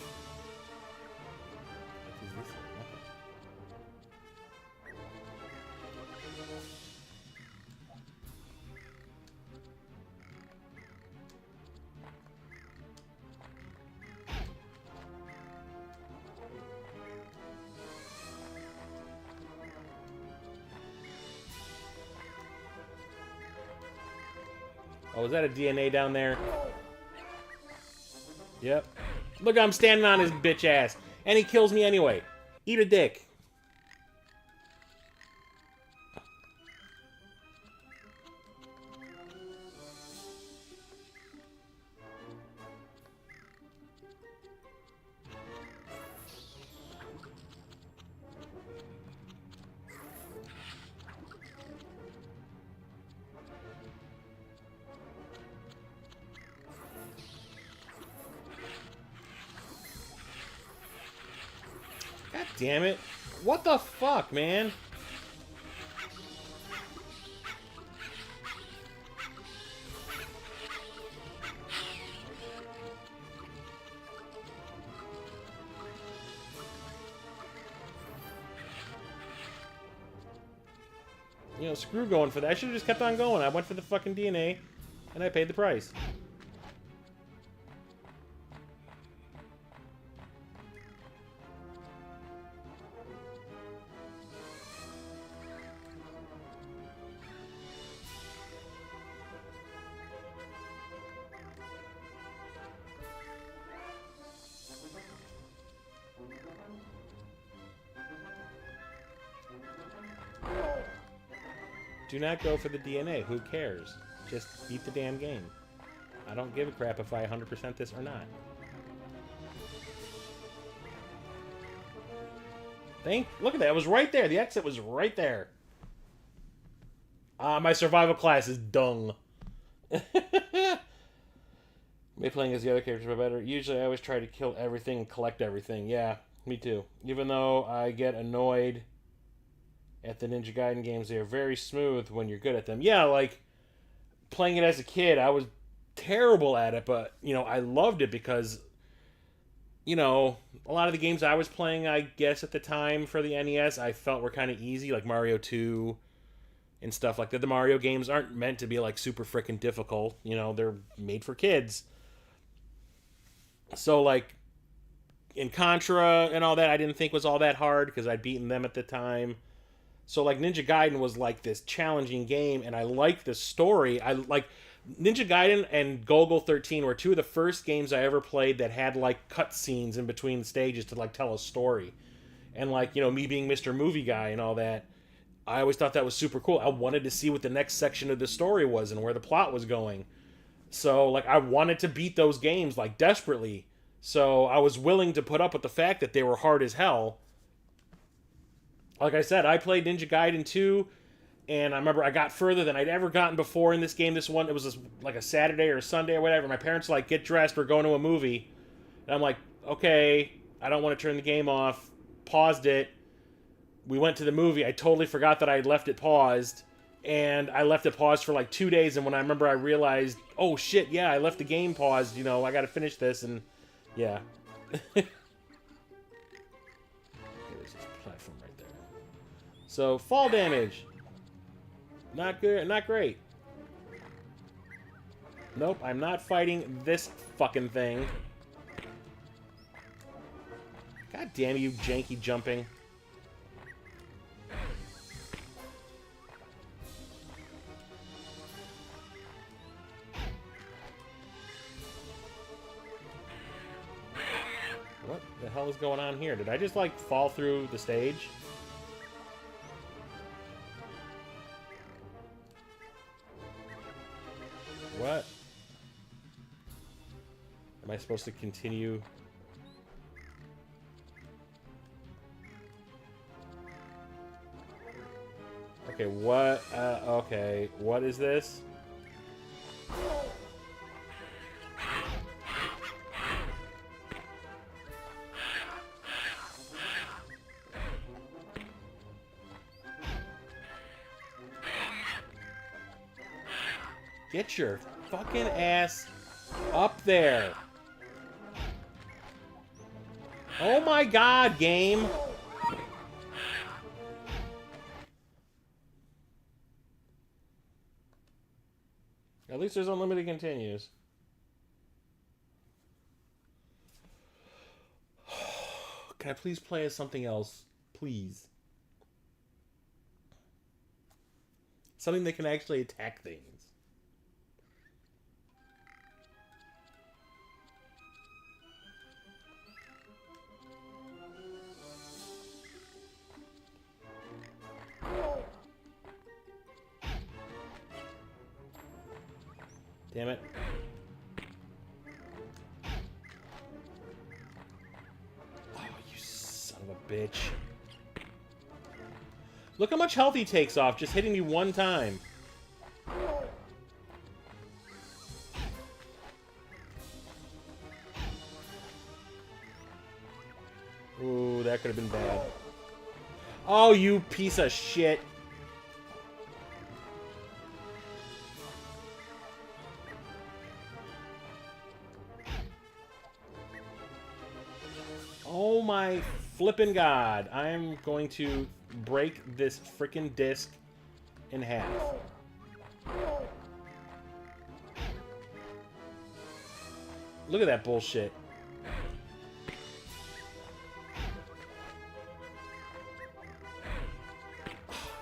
Oh, is that a DNA down there? Yep. Look, I'm standing on his bitch ass. And he kills me anyway. Eat a dick. damn it. What the fuck, man? You know, screw going for that. I should have just kept on going. I went for the fucking DNA, and I paid the price. Do not go for the DNA. Who cares? Just beat the damn game. I don't give a crap if I 100% this or not. Look at that. It was right there. The exit was right there. My survival class is dung. Maybe playing as the other characters are better. Usually I always try to kill everything and collect everything. Yeah, me too. Even though I get annoyed at the Ninja Gaiden games, they are very smooth when you're good at them. Yeah, like, playing it as a kid, I was terrible at it, but, you know, I loved it because, you know, a lot of the games I was playing, I guess, at the time for the NES, I felt were kind of easy, like Mario 2 and stuff like that. The Mario games aren't meant to be, like, super freaking difficult. You know, they're made for kids. So, like, in Contra and all that, I didn't think was all that hard because I'd beaten them at the time. So, like, Ninja Gaiden was, like, this challenging game, and I liked the story. I like Ninja Gaiden and Golgo 13 were two of the first games I ever played that had, like, cutscenes in between stages to, like, tell a story. And, like, you know, me being Mr. Movie Guy and all that, I always thought that was super cool. I wanted to see what the next section of the story was and where the plot was going. So, like, I wanted to beat those games, like, desperately. So, I was willing to put up with the fact that they were hard as hell. Like I said, I played Ninja Gaiden 2, and I remember I got further than I'd ever gotten before in this game. This one, it was like a Saturday or a Sunday or whatever. My parents were like, get dressed, we're going to a movie. And I'm like, okay, I don't want to turn the game off. Paused it. We went to the movie. I totally forgot that I had left it paused. And I left it paused for like 2 days, and when I remember, I realized, oh shit, yeah, I left the game paused. You know, I gotta finish this, and yeah. So, fall damage. Not good, not great. Nope, I'm not fighting this fucking thing. God damn you, janky jumping. What the hell is going on here? Did I just, like, fall through the stage? What? Am I supposed to continue? Okay, what? Okay, what is this? Get your fucking ass up there. Oh my god, game. At least there's unlimited continues. Can I please play as something else? Please. Something that can actually attack things. Damn it. Oh, you son of a bitch. Look how much health he takes off just hitting me one time. that could have been bad. Oh, you piece of shit. Oh my flippin' god. I'm going to break this frickin' disc in half. Look at that bullshit.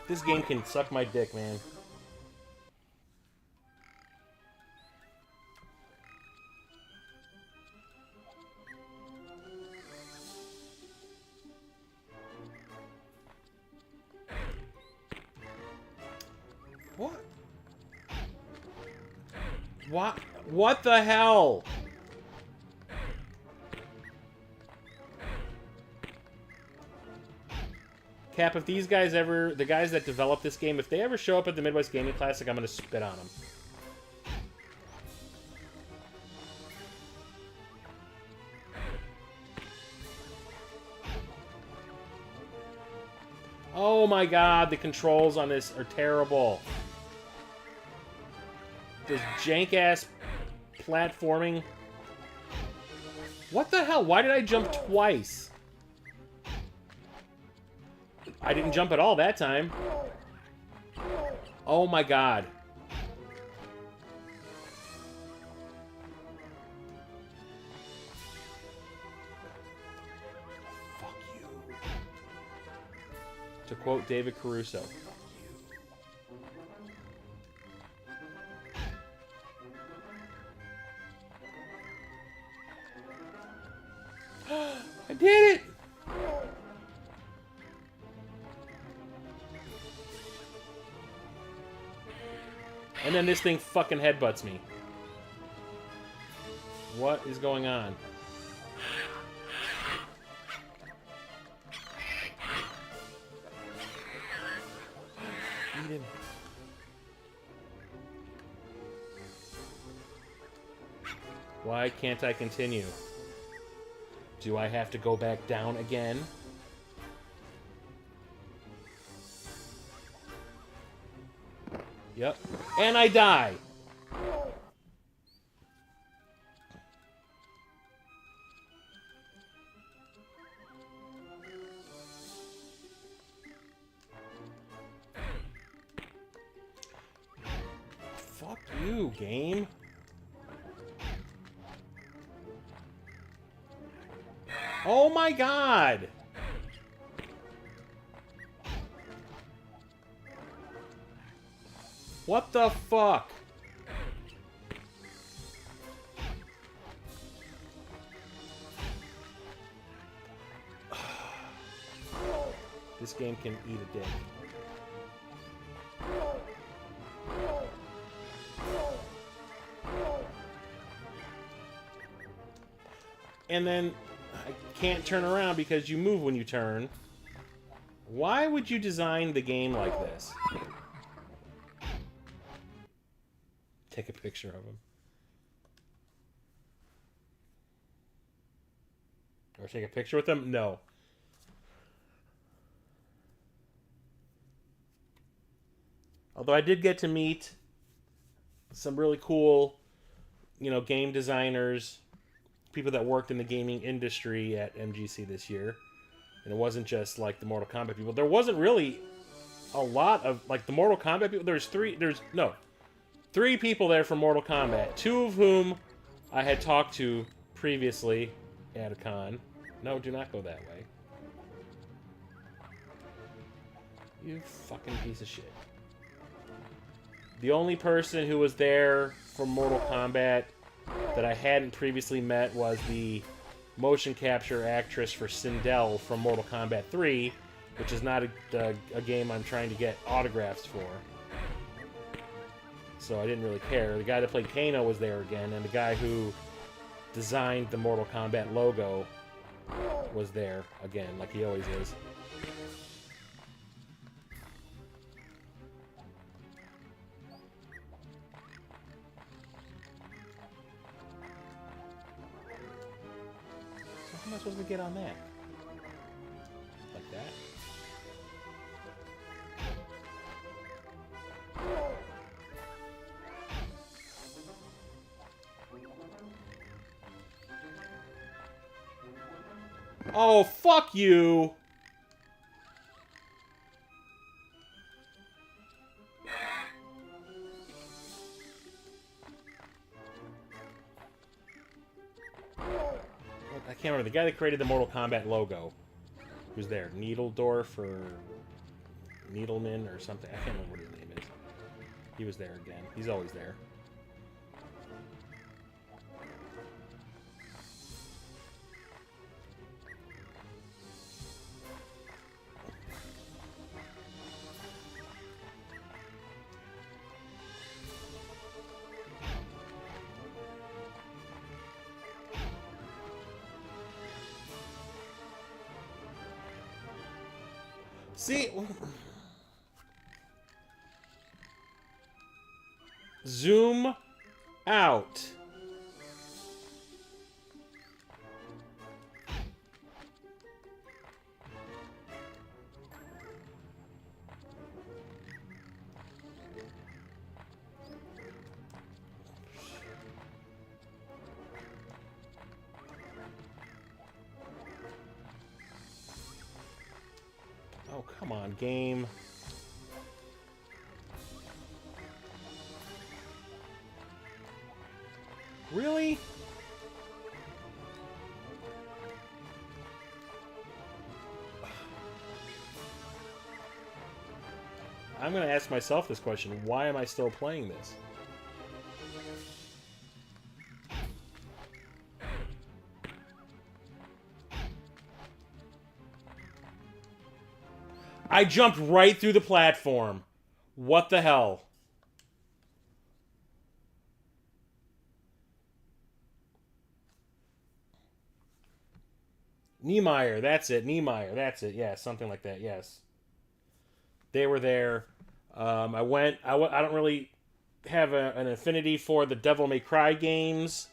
This game can suck my dick, man. What? What? What the hell? Cap, if these guys ever, the guys that developed this game, if they ever show up at the Midwest Gaming Classic, I'm going to spit on them. Oh my god, the controls on this are terrible. This jank-ass platforming. What the hell? Why did I jump twice? I didn't jump at all that time. Oh my god. Fuck you. To quote David Caruso. I did it! And then this thing fucking headbutts me. What is going on? Eat him. Why can't I continue? Do I have to go back down again? Yep. And I die. Fuck you, game. Oh my god! What the fuck? This game can eat a dick. And then I can't turn around because you move when you turn. Why would you design the game like this? Take a picture of him. Or take a picture with him? No. Although I did get to meet some really cool, game designers, people that worked in the gaming industry at MGC this year. And it wasn't just like the Mortal Kombat people. There wasn't really a lot of like the Mortal Kombat people. Three people there from Mortal Kombat, two of whom I had talked to previously at a con. No, do not go that way. You fucking piece of shit. The only person who was there from Mortal Kombat that I hadn't previously met was the motion capture actress for Sindel from Mortal Kombat 3, which is not a game I'm trying to get autographs for. So I didn't really care. The guy that played Kano was there again, and the guy who designed the Mortal Kombat logo was there again, like he always is. So how am I supposed to get on that? Oh, fuck you! I can't remember. The guy that created the Mortal Kombat logo. Who's there? Needledorf or Needleman or something. I can't remember what his name is. He was there again. He's always there. See? Zoom out. Oh, come on, game. Really? I'm going to ask myself this question. Why am I still playing this? I jumped right through the platform. What the hell? Niemeyer, that's it. Niemeyer, that's it. Yeah, something like that. Yes, they were there. I went. I don't really have an affinity for the Devil May Cry games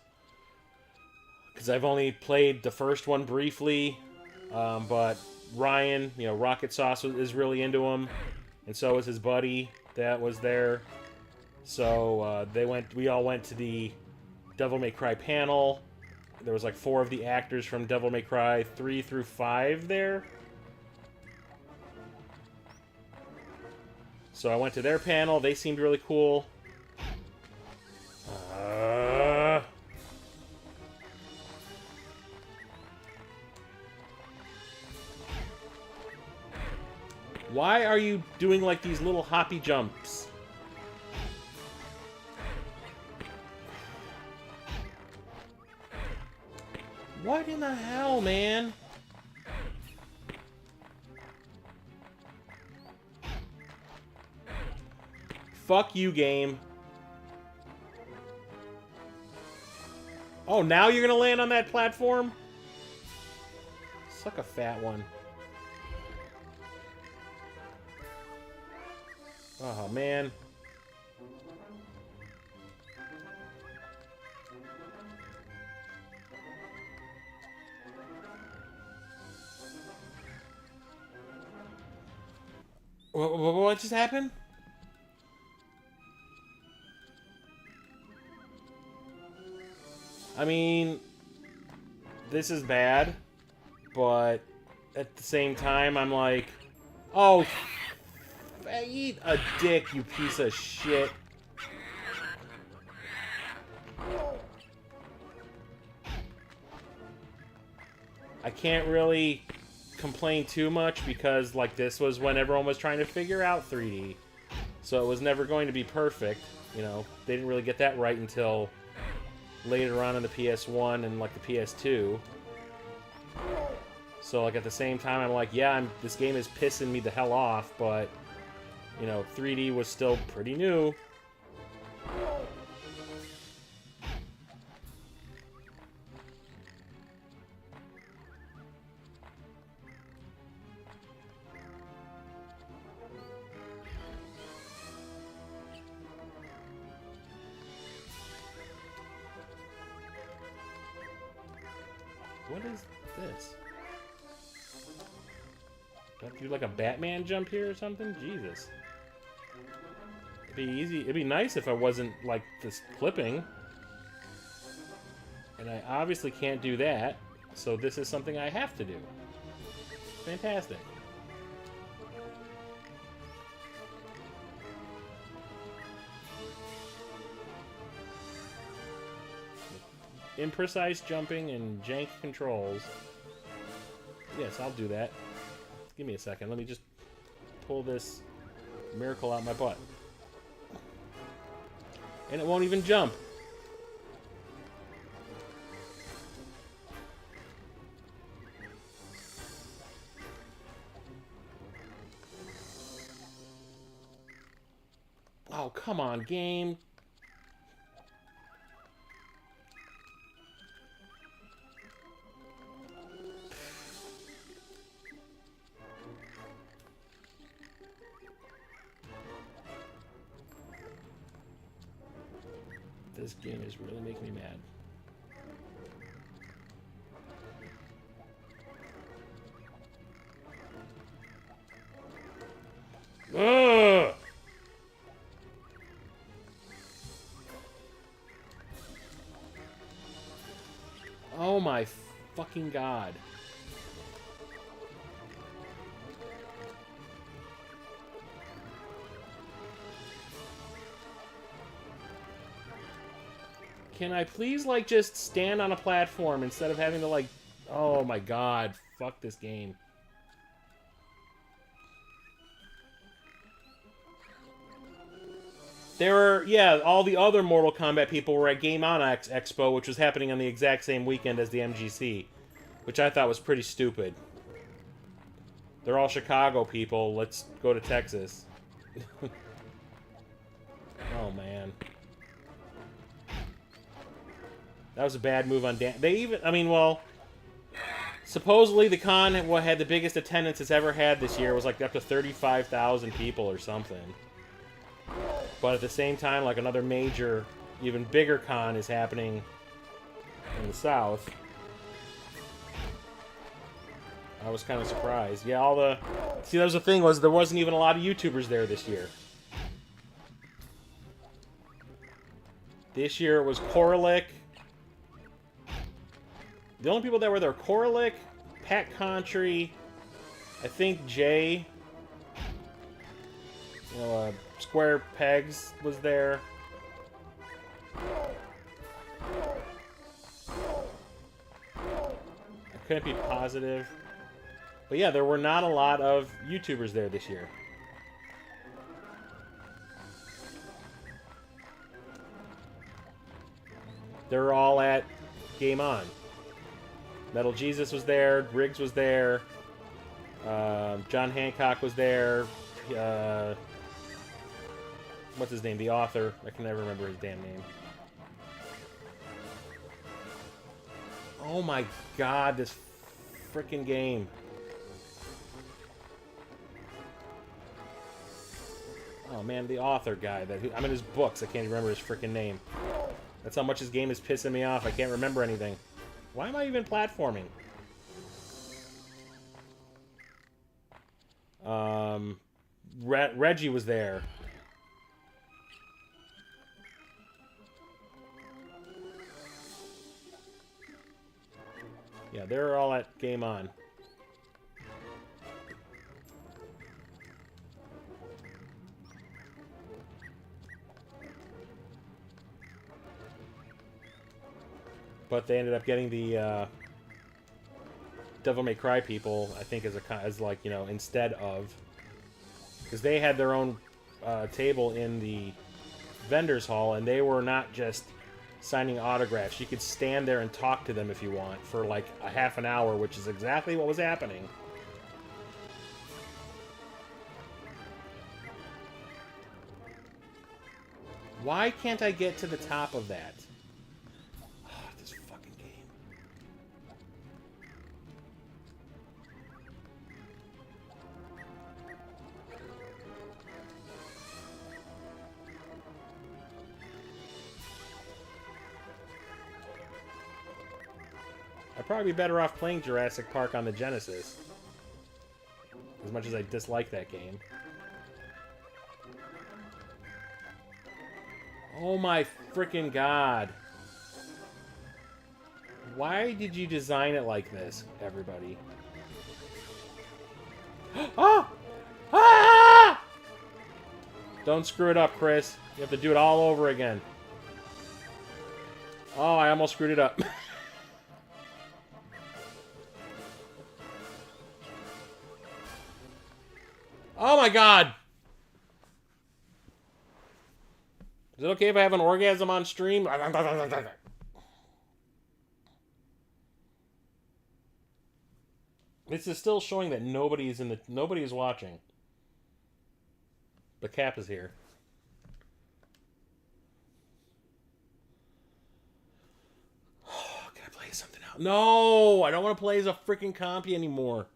because I've only played the first one briefly. But Ryan, Rocket Sauce is really into him, and so was his buddy that was there. So we all went to the Devil May Cry panel. There was like 4 of the actors from Devil May Cry 3 through 5 there. So I went to their panel. They seemed really cool. Why are you doing like these little hoppy jumps? What in the hell, man? Fuck you, game. Oh, now you're gonna land on that platform? Suck a fat one. Oh, man. What just happened? I mean, this is bad, but at the same time, I'm like, oh, eat a dick, you piece of shit. I can't really complain too much because, like, this was when everyone was trying to figure out 3D. So it was never going to be perfect. They didn't really get that right until later on in the PS1 and, like, the PS2. So, like, at the same time, I'm like, yeah, this game is pissing me the hell off, but 3D was still pretty new. What is this? Do I have to do like a Batman jump here or something? Jesus. It'd be easy. It'd be nice if I wasn't like this clipping. And I obviously can't do that. so this is something I have to do. Fantastic. Imprecise jumping and jank controls. Yes, I'll do that. Give me a second. Let me just pull this miracle out my butt. And it won't even jump. Oh, come on, game. This game is really making me mad. Ugh! Oh my fucking god. Can I please, like, just stand on a platform instead of having to, like... Oh, my God. Fuck this game. There were... Yeah, all the other Mortal Kombat people were at Game On Expo, which was happening on the exact same weekend as the MGC, which I thought was pretty stupid. They're all Chicago people. Let's go to Texas. Oh, man. That was a bad move on Dan. They even... I mean, well... Supposedly the con had the biggest attendance it's ever had this year. It was like up to 35,000 people or something. But at the same time, like another major, even bigger con is happening in the South. I was kind of surprised. Yeah, all the... See, that was the thing, was there wasn't even a lot of YouTubers there this year. This year it was Koralik. The only people that were there, Koralik, Pat Contry, I think Jay, you know, Square Pegs was there. I couldn't be positive. But yeah, there were not a lot of YouTubers there this year. They were all at Game On. Metal Jesus was there, Briggs was there, John Hancock was there, what's his name, the author, I can never remember his damn name. Oh my god, this frickin' game. Oh man, the author guy, I'm in his books, I can't even remember his frickin' name. That's how much this game is pissing me off, I can't remember anything. Why am I even platforming? Reggie was there. Yeah, they were all at Game On. But they ended up getting the Devil May Cry people, I think, as like, you know, instead of, because they had their own table in the vendors hall, and they were not just signing autographs. You could stand there and talk to them if you want for like a half an hour, which is exactly what was happening. Why can't I get to the top of that? I'd probably be better off playing Jurassic Park on the Genesis. As much as I dislike that game. Oh my freaking god. Why did you design it like this, everybody? Ah! Ah! Don't screw it up, Chris. You have to do it all over again. Oh, I almost screwed it up. Oh my god! Is it okay if I have an orgasm on stream? This is still showing that nobody is watching. The Cap is here. Can I play something else? No! I don't want to play as a freaking compy anymore.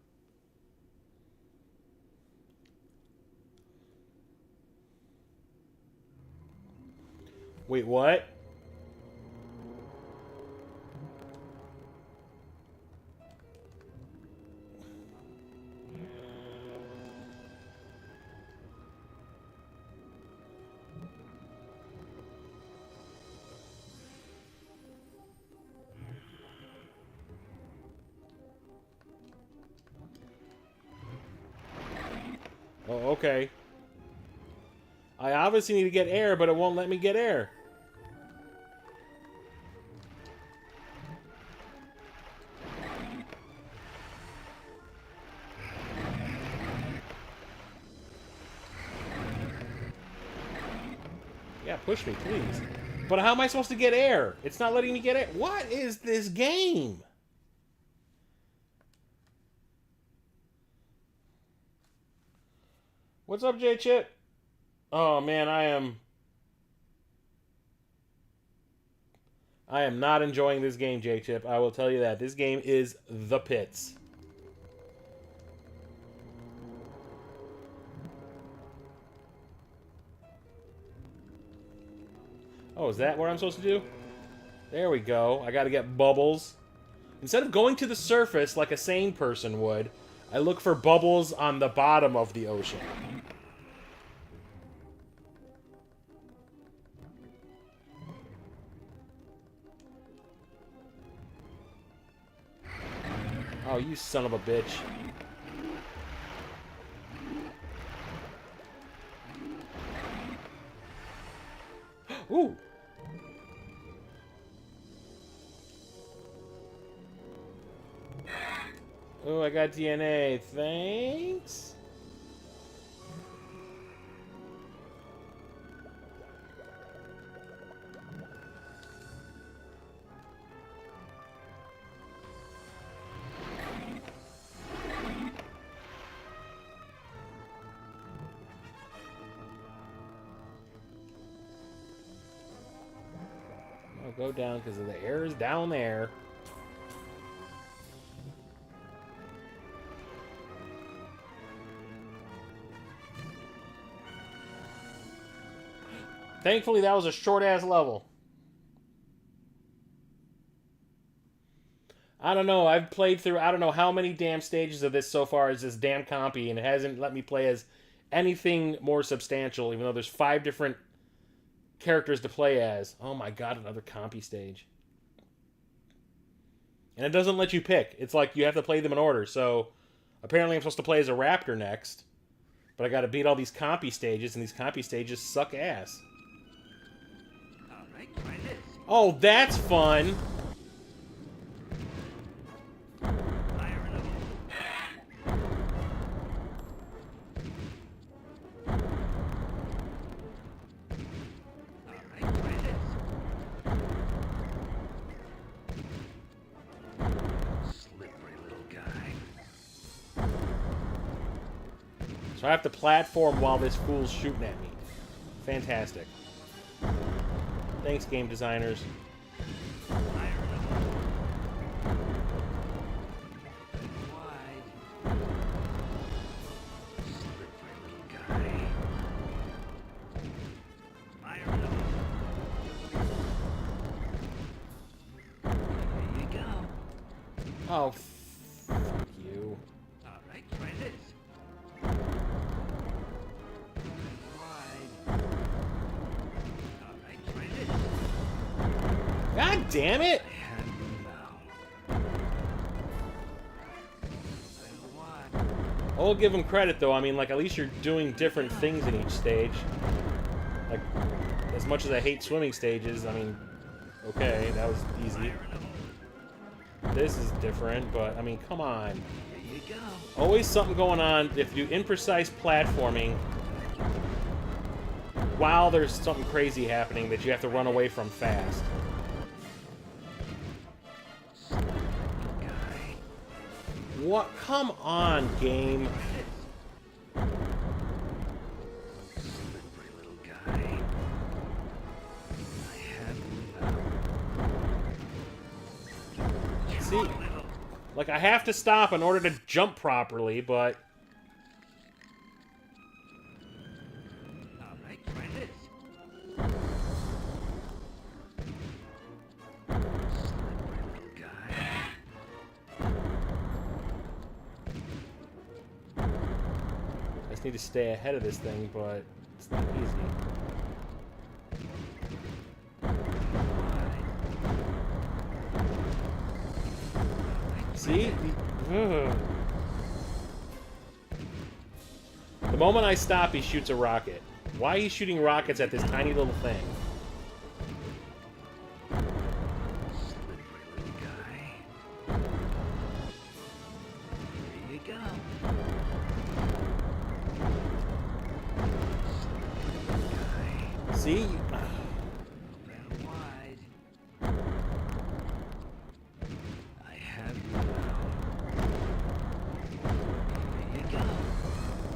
Wait, what? Oh, okay. I obviously need to get air, but it won't let me get air. Yeah, push me, please. But how am I supposed to get air? It's not letting me get air. What is this game? What's up, J-Chip? Oh, man, I am not enjoying this game, J-Chip. I will tell you that. This game is the pits. Oh, is that what I'm supposed to do? There we go. I gotta get bubbles. Instead of going to the surface like a sane person would, I look for bubbles on the bottom of the ocean. Oh, you son of a bitch. Ooh! Oh, I got DNA. Thanks. I'll go down because the air is down there. Thankfully, that was a short-ass level. I don't know. I've played through I don't know how many damn stages of this so far as this damn compy, and it hasn't let me play as anything more substantial, even though there's 5 different characters to play as. Oh my god, another compy stage. And it doesn't let you pick. It's like you have to play them in order. So, apparently I'm supposed to play as a raptor next. But I gotta beat all these compy stages, and these compy stages suck ass. Oh, that's fun! So I have to platform while this fool's shooting at me. Fantastic. Thanks, game designers. Oh, fuck you. Alright, try this. God damn it! I'll give them credit, though. I mean, like, at least you're doing different things in each stage. Like, as much as I hate swimming stages, I mean, okay, that was easy. This is different, but, I mean, come on. Always something going on. If you do imprecise platforming, while there's something crazy happening that you have to run away from fast. What? Come on, game. See, like, I have to stop in order to jump properly, but... I just need to stay ahead of this thing, but it's not easy. See? Ugh. The moment I stop, he shoots a rocket. Why are you shooting rockets at this tiny little thing? See?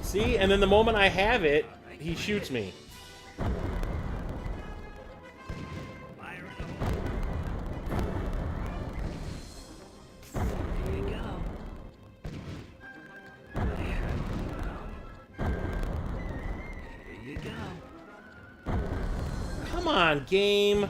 See? And then the moment I have it, he shoots me. Come on, game.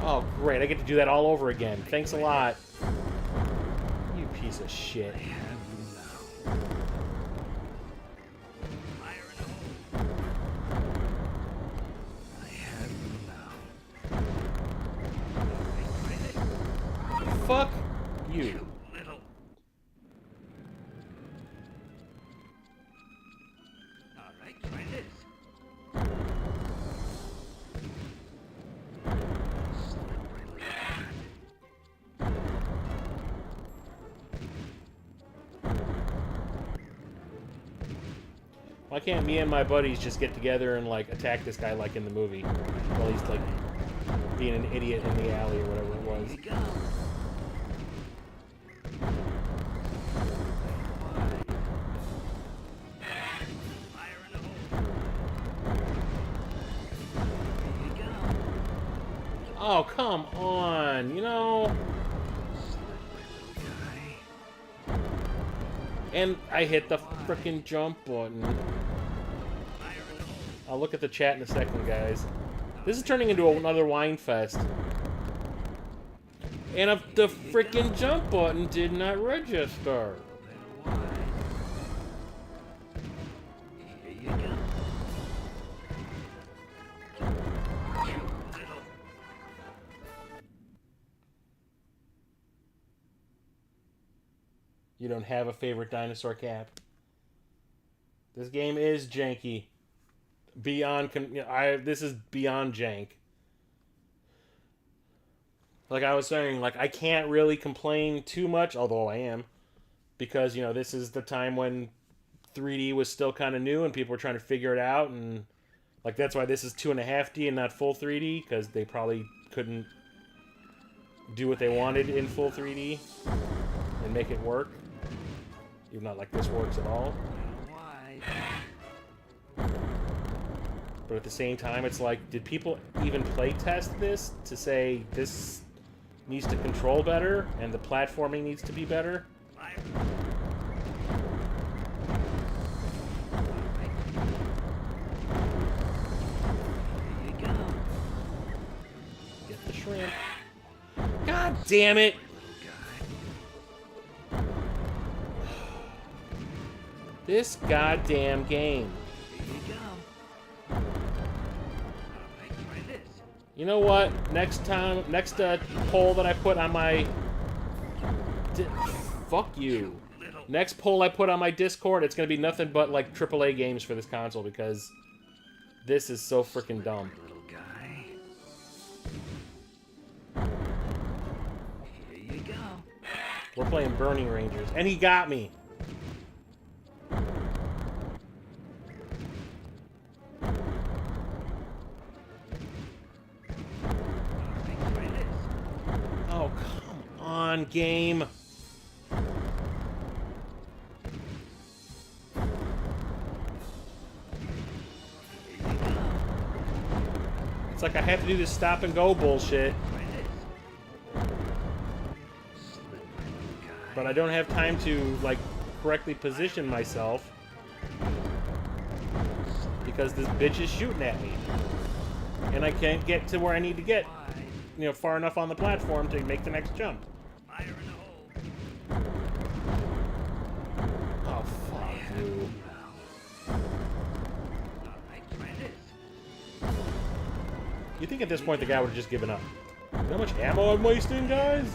Oh, great. I get to do that all over again. Thanks a lot. You piece of shit. Fuck you. Why can't me and my buddies just get together and, like, attack this guy like in the movie? While he's, like, being an idiot in the alley or whatever it was. Oh, come on, you know? And I hit the frickin' jump button. I'll look at the chat in a second, guys. This is turning into another wine fest. And if the frickin' jump button did not register. You don't have a favorite dinosaur, Cap? This game is janky. Beyond... this is beyond jank. Like I was saying, like, I can't really complain too much, although I am. Because, you know, this is the time when 3D was still kind of new and people were trying to figure it out. And, like, that's why this is 2.5D and not full 3D. Because they probably couldn't do what they wanted in full 3D and make it work. Even not like this works at all. But at the same time, it's like, did people even play test this to say this needs to control better and the platforming needs to be better? Get the shrimp. God damn it! This goddamn game. Here you go. Alright, try this. You know what? Next poll that I put on my... Fuck you. Next poll I put on my Discord, it's gonna be nothing but, like, AAA games for this console, because this is so freaking dumb. Little guy. Here you go. We're playing Burning Rangers, and he got me. Alright, try this. Oh, come on, game. It's like I have to do this stop and go bullshit. But I don't have time to, like, correctly position myself. Because this bitch is shooting at me. And I can't get to where I need to get, you know, far enough on the platform to make the next jump. Fire in the hole. Oh, fuck you. Alright, try this. You think at this point the guy would have just given up? You know how much ammo I'm wasting, guys?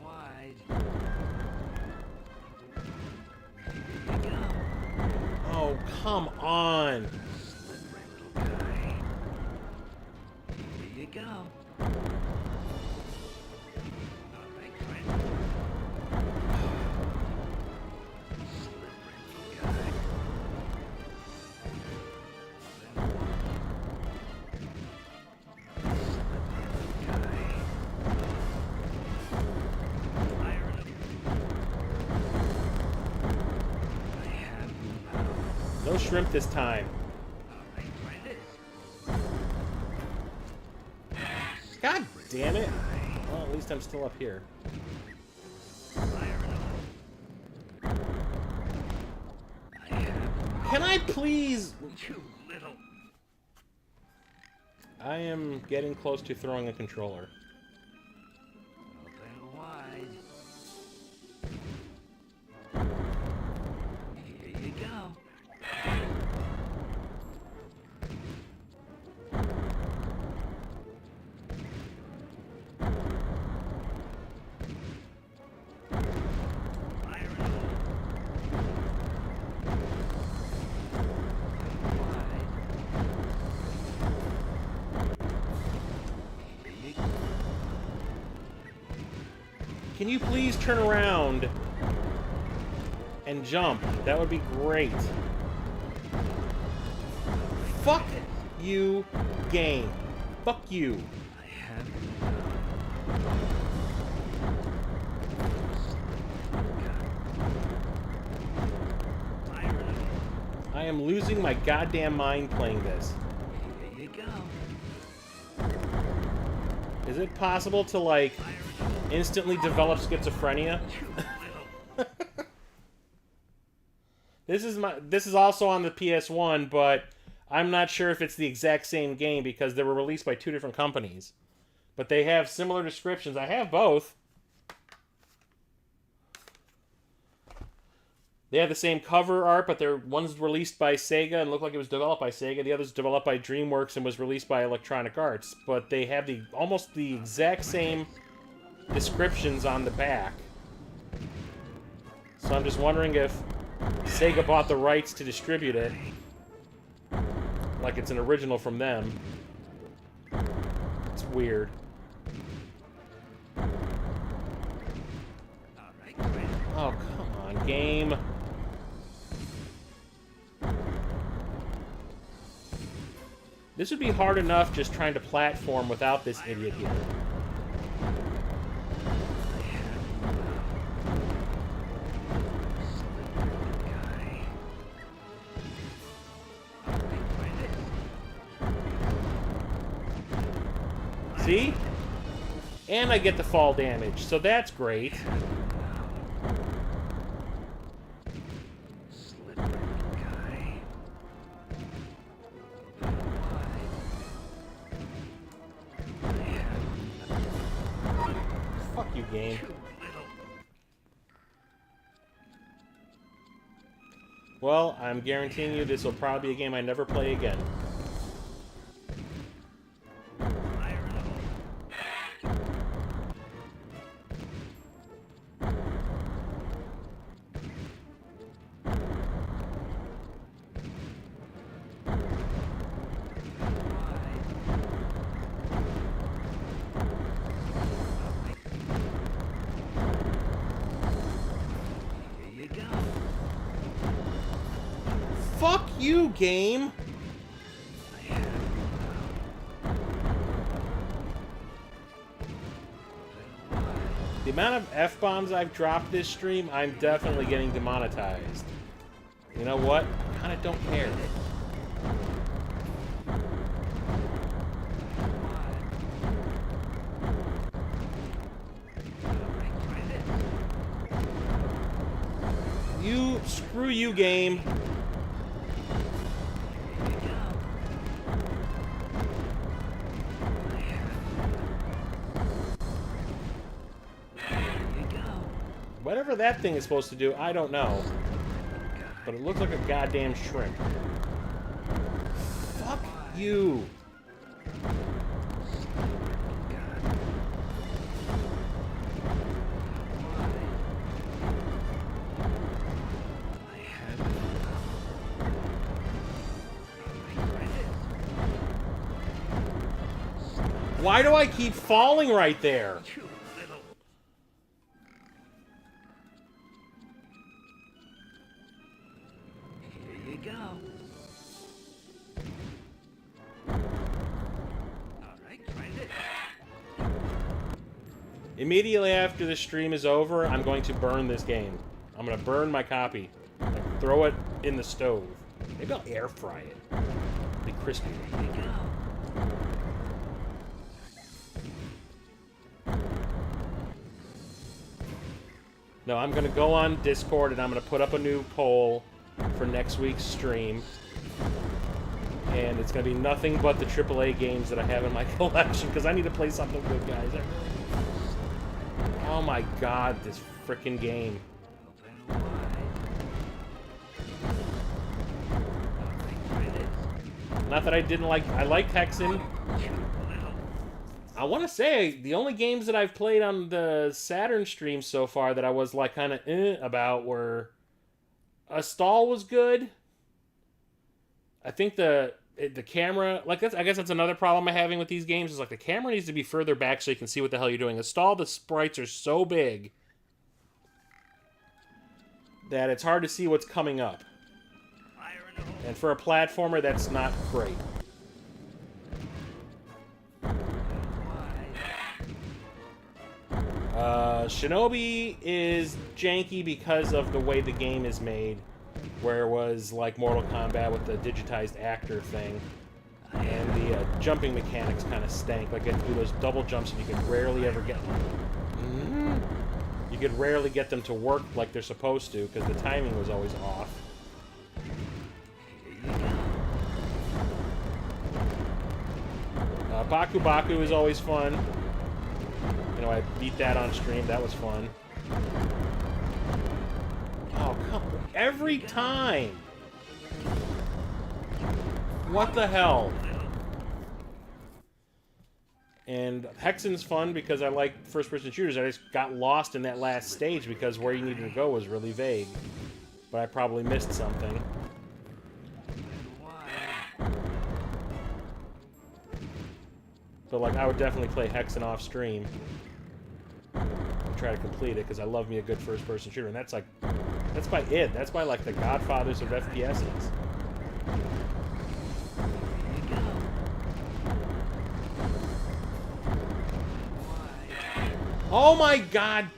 Wide. Here you go. Oh, come on. Slippery little guy. Here you go. Alright, try it. Slippery little guy. No shrimp this time. God damn it. Well, at least I'm still up here. Can I please... I am getting close to throwing a controller. Here you go. Can you please turn around and jump? That would be great. Fuck you, game. Fuck you. I am losing my goddamn mind playing this. Here you go. Is it possible to, like, instantly develop schizophrenia? This is also on the PS1, but I'm not sure if it's the exact same game because they were released by two different companies. But they have similar descriptions. I have both. They have the same cover art, but one's released by Sega and looked like it was developed by Sega. The other's developed by DreamWorks and was released by Electronic Arts. But they have almost the exact same descriptions on the back. So I'm just wondering if Sega bought the rights to distribute it, like it's an original from them. It's weird. Oh, come on, game. This would be hard enough just trying to platform without this idiot here. See? And I get the fall damage, so that's great. Fuck you, game. Well, I'm guaranteeing you this will probably be a game I never play again. Fire in the hole. Here you go. Fuck you, game! I have you now. The amount of F-bombs I've dropped this stream, I'm definitely getting demonetized. You know what? I kinda don't care. Screw you, game. Whatever that thing is supposed to do, I don't know. But it looks like a goddamn shrimp. Fuck you. Why do I keep falling right there? Here you go. Alright, find it. Immediately after the stream is over, I'm going to burn this game. I'm going to burn my copy. Like, throw it in the stove. Maybe I'll air fry it. It'll be crispy. Here you go. No, I'm going to go on Discord and I'm going to put up a new poll for next week's stream. And it's going to be nothing but the AAA games that I have in my collection, because I need to play something good, guys. I really do. Oh my god, this frickin' game. Open wide. Alright, find it. Not that I didn't like... I liked Hexen. I want to say, the only games that I've played on the Saturn stream so far that I was, like, kind of about were... Stall was good. I think the camera... Like, I guess that's another problem I'm having with these games, is, like, the camera needs to be further back so you can see what the hell you're doing. Stall, the sprites are so big that it's hard to see what's coming up. Fire in the hole. And for a platformer, that's not great. Shinobi is janky because of the way the game is made, where it was like Mortal Kombat with the digitized actor thing, and the jumping mechanics kind of stank. Like, you had to do those double jumps, and you could rarely ever get them. You could rarely get them to work like they're supposed to, because the timing was always off. Baku Baku is always fun. You know, I beat that on stream. That was fun. Oh, come on. Every time! What the hell? And Hexen's fun because I like first-person shooters. I just got lost in that last stage because where you needed to go was really vague. But I probably missed something. But, like, I would definitely play Hexen off stream. Try to complete it, because I love me a good first-person shooter. And that's, like, that's by id. That's by, like, the godfathers of FPSs. Oh my god!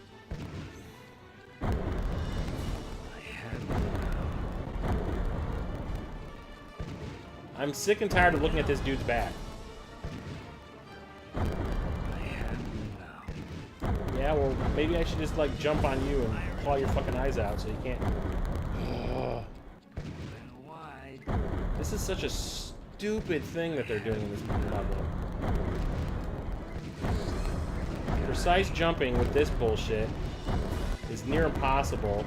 I'm sick and tired of looking at this dude's back. Yeah, well, maybe I should just, like, jump on you and claw your fucking eyes out so you can't... Ugh. This is such a stupid thing that they're doing in this level. Precise jumping with this bullshit is near impossible.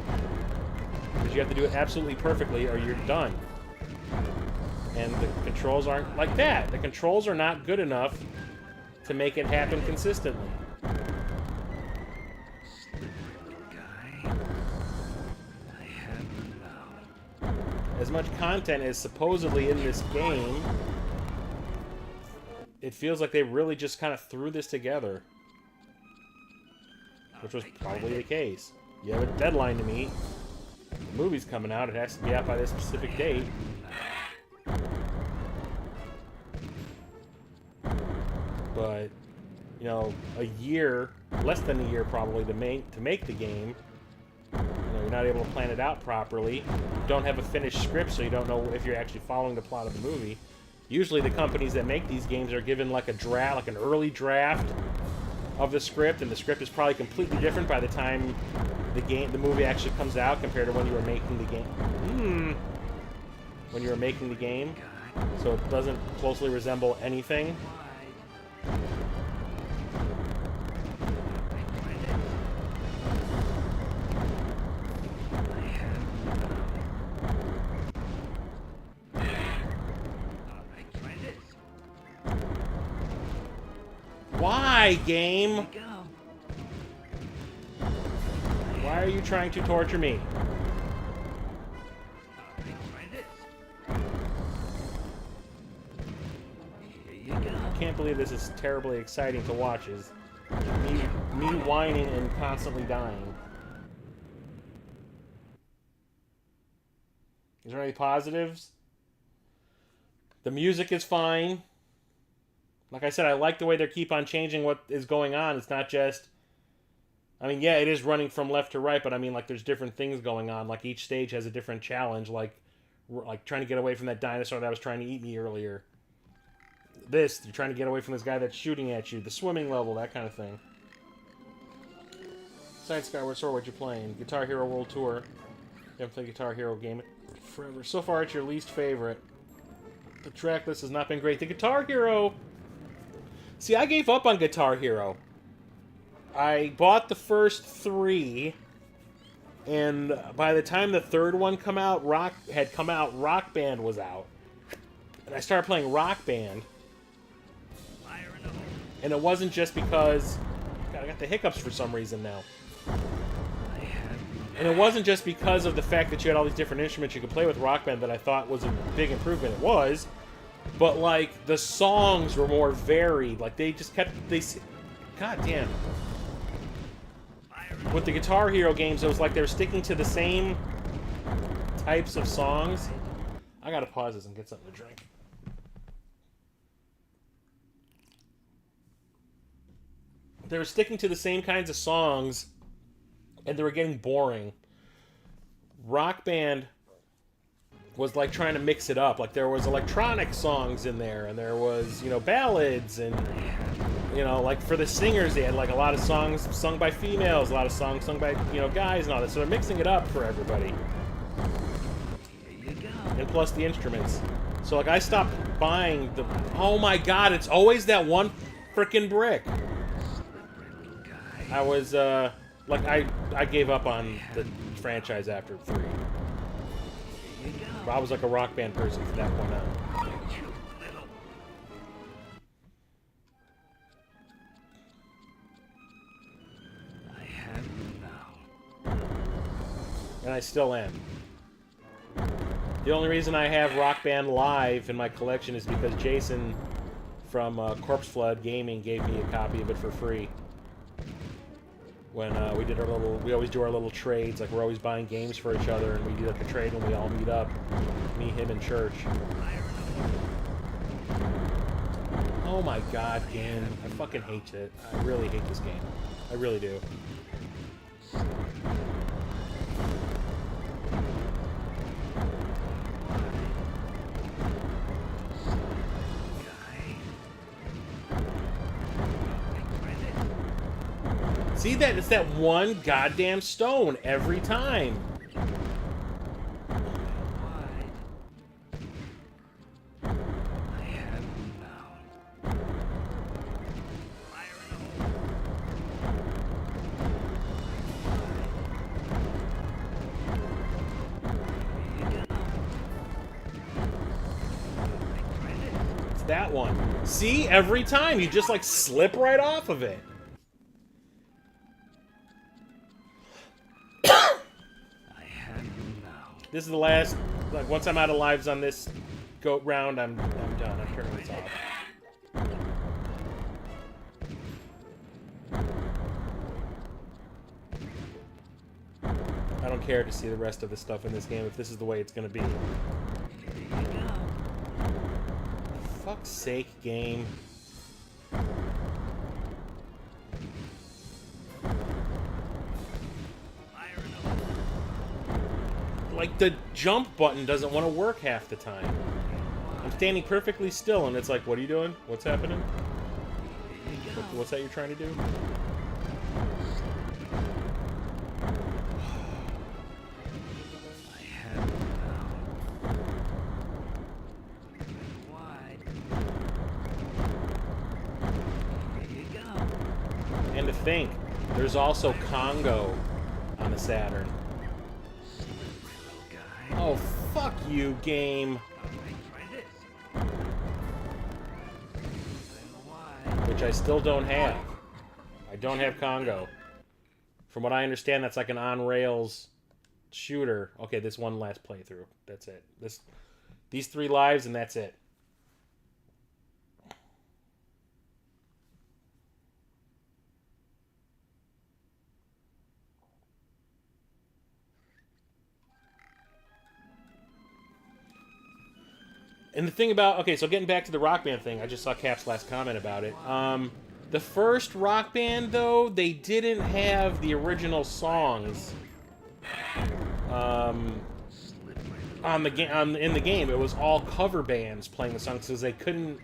Because you have to do it absolutely perfectly or you're done. And the controls aren't like that. The controls are not good enough to make it happen consistently. Guy, I have you now. As much content as supposedly in this game, it feels like they really just kind of threw this together. Which was probably the case. You have a deadline to meet. The movie's coming out. It has to be out by this specific date. But, you know, a year, less than a year probably, to make the game. You know, you're not able to plan it out properly. You don't have a finished script, so you don't know if you're actually following the plot of the movie. Usually the companies that make these games are given like a draft, like an early draft of the script, and the script is probably completely different by the time the movie actually comes out compared to when you were making the game. When you were making the game, so it doesn't closely resemble anything. Why, game? Why are you trying to torture me? I can't believe this is terribly exciting to watch. Is me whining and constantly dying. Is there any positives? The music is fine. Like I said, I like the way they keep on changing what is going on. It's not just... I mean, yeah, it is running from left to right, but I mean, like, there's different things going on. Like, each stage has a different challenge, like trying to get away from that dinosaur that was trying to eat me earlier. This, you're trying to get away from this guy that's shooting at you. The swimming level, that kind of thing. Besides Skyward Sword, what you playing? Guitar Hero World Tour. You haven't played Guitar Hero game forever. So far, it's your least favorite. The track list has not been great. The Guitar Hero... See, I gave up on Guitar Hero. I bought the first 3, and by the time the third one Rock Band was out. And I started playing Rock Band. And it wasn't just because... God, I got the hiccups for some reason now. And it wasn't just because of the fact that you had all these different instruments you could play with Rock Band that I thought was a big improvement. It was. But, like, the songs were more varied. Like, they just kept... God damn. With the Guitar Hero games, it was like they were sticking to the same types of songs. I gotta pause this and get something to drink. They were sticking to the same kinds of songs, and they were getting boring. Rock Band was like trying to mix it up. Like, there was electronic songs in there, and there was, you know, ballads, and, you know, like, for the singers, they had, like, a lot of songs sung by females, a lot of songs sung by, you know, guys and all that. So they're mixing it up for everybody. And plus the instruments. So, like, I stopped buying the... Oh my god, it's always that one frickin' brick. I was, like, I gave up on the franchise after 3. I was like a Rock Band person from that point on. I have you now. And I still am. The only reason I have Rock Band Live in my collection is because Jason from Corpse Flood Gaming gave me a copy of it for free. When we did our little... We always do our little trades. Like, we're always buying games for each other, and we do, like, a trade when we all meet up. Me, him, and Church. Oh my god, game. I fucking hate it. I really hate this game. I really do. See that? It's that one goddamn stone every time. I have you now. That one. See? Every time. You just, like, slip right off of it. I have you now. This is the last... Like, once I'm out of lives on this goat round, I'm done. I'm turning this off. I don't care to see the rest of the stuff in this game if this is the way it's gonna be. Here you go. Fuck's sake, game. Fire in the hole. Like, the jump button doesn't want to work half the time. I'm standing perfectly still, and it's like, what are you doing? What's happening? Here you go. What's that you're trying to do? I have you now. Wide. Here you go. And to think, there's also Congo on the Saturn. Little guy. Oh, fuck you, game. Alright, try this. Wide. Which I still don't have. I don't have Congo. From what I understand, that's like an on-rails shooter. Okay, this one last playthrough. That's it. These 3 lives, and that's it. And the thing about... Okay, so getting back to the Rock Band thing, I just saw Cap's last comment about it. The first Rock Band, though, they didn't have the original songs in the game. It was all cover bands playing the songs because they couldn't...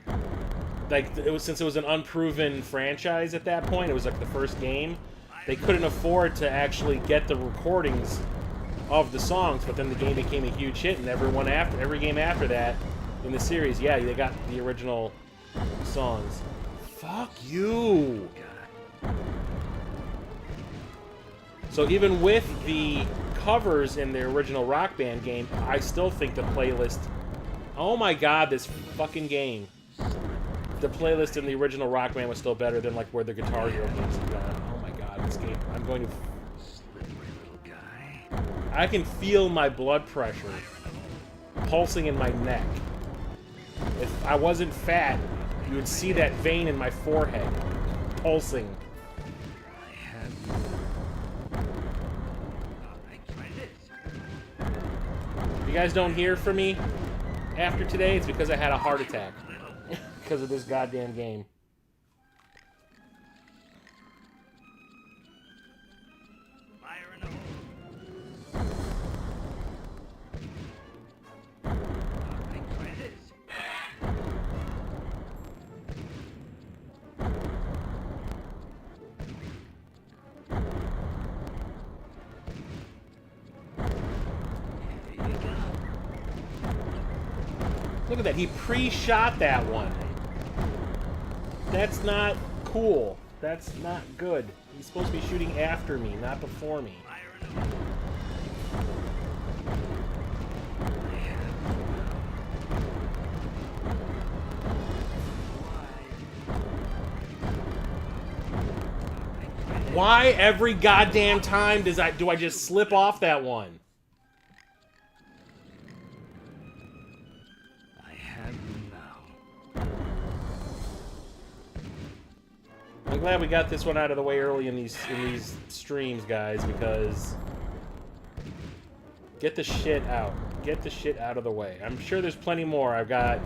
Like, since it was an unproven franchise at that point, it was like the first game, they couldn't afford to actually get the recordings of the songs, but then the game became a huge hit, and every game after that in the series, yeah, they got the original songs. Fuck you! So even with the covers in the original Rock Band game, I still think the playlist... Oh my god, this fucking game. The playlist in the original Rock Band was still better than like where the Guitar Hero games have gone. Oh my god, this game... I'm going to... I can feel my blood pressure pulsing in my neck. If I wasn't fat, you would see that vein in my forehead pulsing. If you guys don't hear from me after today, it's because I had a heart attack. Because of this goddamn game. Look at that, he pre-shot that one. That's not cool. That's not good. He's supposed to be shooting after me, not before me. Why every goddamn time do I just slip off that one? I'm glad we got this one out of the way early in these streams, guys, because get the shit out. Get the shit out of the way. I'm sure there's plenty more. I've got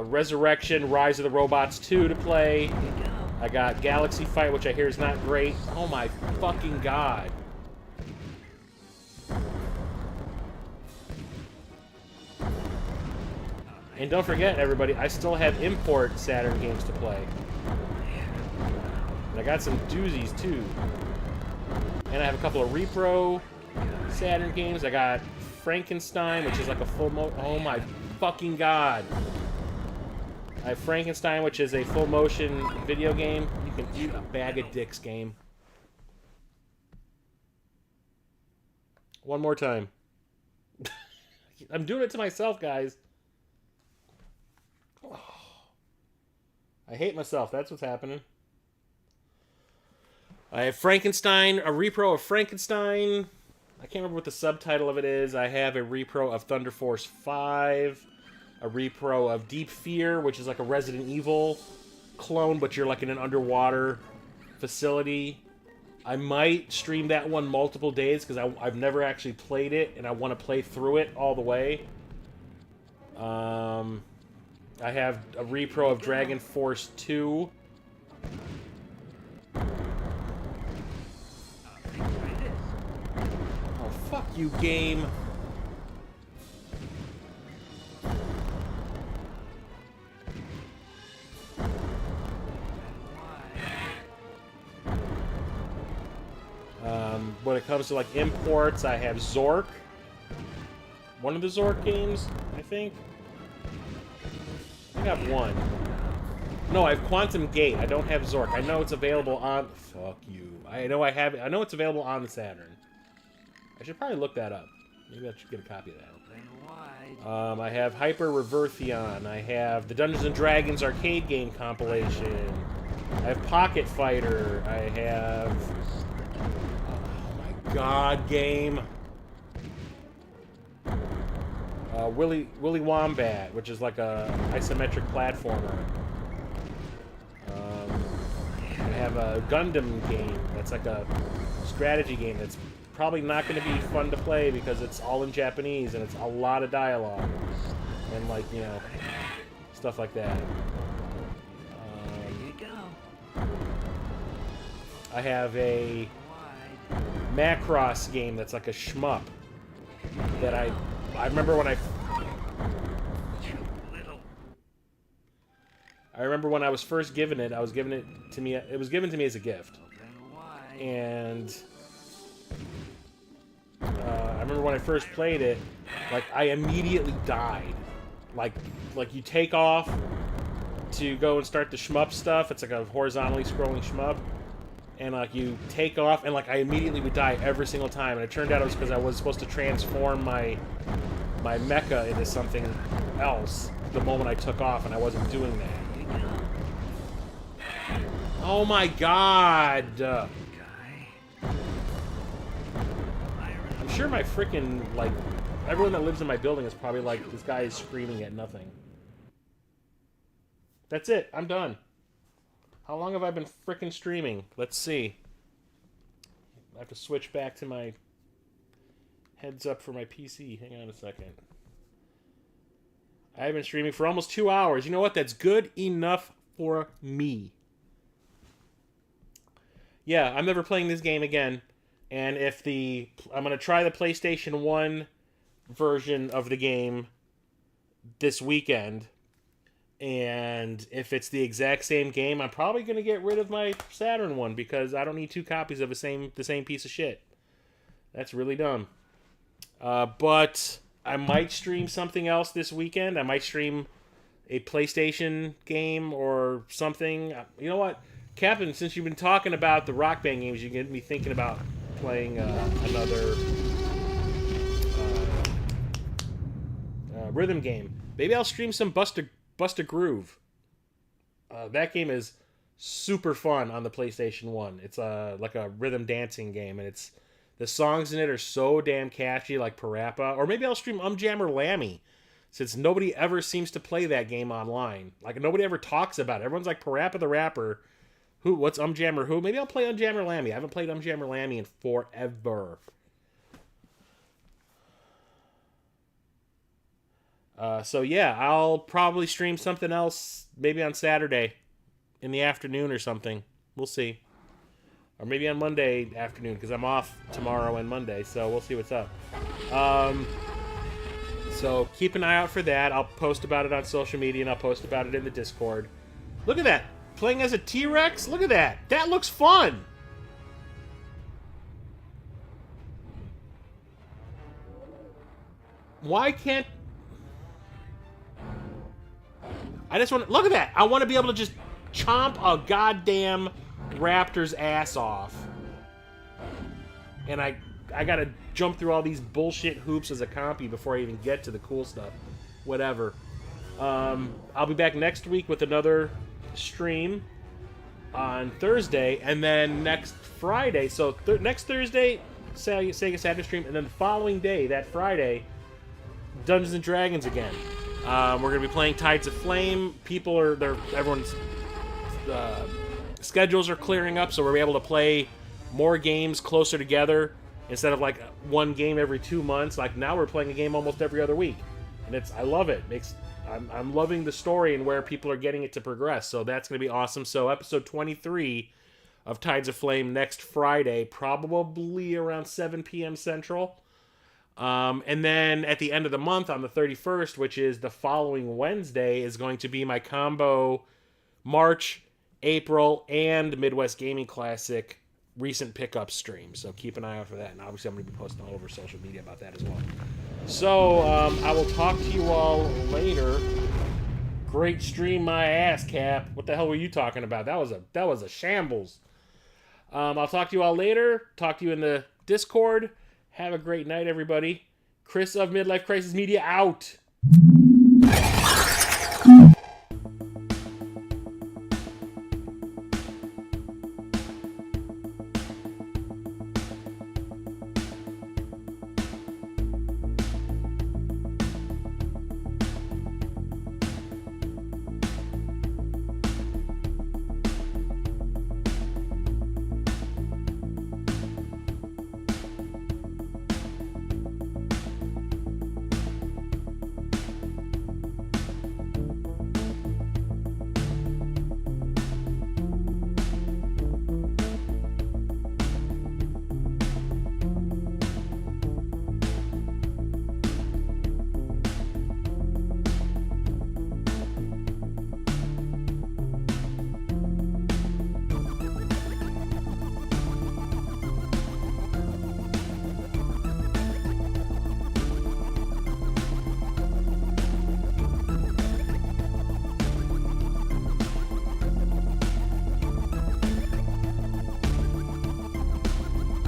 Resurrection, Rise of the Robots 2 to play. I got Galaxy Fight, which I hear is not great. Oh my fucking god. And don't forget, everybody, I still have import Saturn games to play. And I got some doozies, too. And I have a couple of Repro Saturn games. I got Frankenstein, which is like a full oh my fucking god. I have Frankenstein, which is a full motion video game. You can eat a bag of dicks game. One more time. I'm doing it to myself, guys. I hate myself. That's what's happening. I have Frankenstein, a repro of Frankenstein. I can't remember what the subtitle of it is. I have a repro of Thunder Force 5. A repro of Deep Fear, which is like a Resident Evil clone, but you're like in an underwater facility. I might stream that one multiple days because I've never actually played it, and I want to play through it all the way. I have a repro of Dragon Force 2. Oh, fuck you, game. When it comes to like imports, I have Zork. One of the Zork games, I think. I have one. No, I have Quantum Gate. I don't have Zork. I know it's available on. Fuck you. I know I have it. I know it's available on the Saturn. I should probably look that up. Maybe I should get a copy of that. I have Hyper Reverthion. I have the Dungeons and Dragons arcade game compilation. I have Pocket Fighter. I have. God game. Willy Wombat, which is like a isometric platformer. I have a Gundam game that's like a strategy game that's probably not going to be fun to play because it's all in Japanese and it's a lot of dialogue and like, you know, stuff like that. I have a Macross game that's like a shmup that I remember when I remember when I was first given it. It was given to me as a gift, and I remember when I first played it, like I immediately died. Like you take off to go and start the shmup stuff. It's like a horizontally scrolling shmup. And like you take off, and like I immediately would die every single time. And it turned out it was because I was supposed to transform my mecha into something else the moment I took off, and I wasn't doing that. Oh my god! I'm sure my freaking like everyone that lives in my building is probably like, this guy is screaming at nothing. That's it. I'm done. How long have I been frickin' streaming? Let's see. I have to switch back to my heads up for my PC. Hang on a second. I've been streaming for almost 2 hours. You know what? That's good enough for me. Yeah, I'm never playing this game again. And if I'm going to try the PlayStation 1 version of the game this weekend. And if it's the exact same game, I'm probably going to get rid of my Saturn one because I don't need 2 copies of the same piece of shit. That's really dumb. But I might stream something else this weekend. I might stream a PlayStation game or something. You know what? Captain, since you've been talking about the Rock Band games, you get me thinking about playing another rhythm game. Maybe I'll stream some Bust a Groove. That game is super fun on the PlayStation 1. It's like a rhythm dancing game, and the songs in it are so damn catchy, like Parappa. Or maybe I'll stream Jammer Lammy, since nobody ever seems to play that game online. Like, nobody ever talks about it. Everyone's like, Parappa the Rapper. What's Jammer who? Maybe I'll play Jammer Lammy. I haven't played Jammer Lammy in forever. So yeah, I'll probably stream something else maybe on Saturday in the afternoon or something. We'll see. Or maybe on Monday afternoon, because I'm off tomorrow and Monday, so we'll see what's up. So keep an eye out for that. I'll post about it on social media, and I'll post about it in the Discord. Look at that. Playing as a T-Rex? Look at that. That looks fun. Why can't... I just want to... Look at that. I want to be able to just chomp a goddamn raptor's ass off. And I gotta jump through all these bullshit hoops as a compy before I even get to the cool stuff. Whatever. I'll be back next week with another stream on Thursday, and then next Friday, so next Thursday, Sega Saturn stream, and then the following day, that Friday, Dungeons and Dragons again. We're gonna be playing Tides of Flame. Everyone's schedules are clearing up, so we're able to play more games closer together instead of like one game every 2 months. Like now, we're playing a game almost every other week, and I love it. I'm loving the story and where people are getting it to progress. So that's gonna be awesome. So episode 23 of Tides of Flame next Friday, probably around 7 p.m. Central. And then at the end of the month, on the 31st, which is the following Wednesday, is going to be my combo March, April, and Midwest Gaming Classic recent pickup stream. So keep an eye out for that. And obviously I'm going to be posting all over social media about that as well. So I will talk to you all later. Great stream, my ass, Cap. What the hell were you talking about? That was a shambles. I'll talk to you all later. Talk to you in the Discord. Have a great night, everybody. Chris of Midlife Crisis Media out.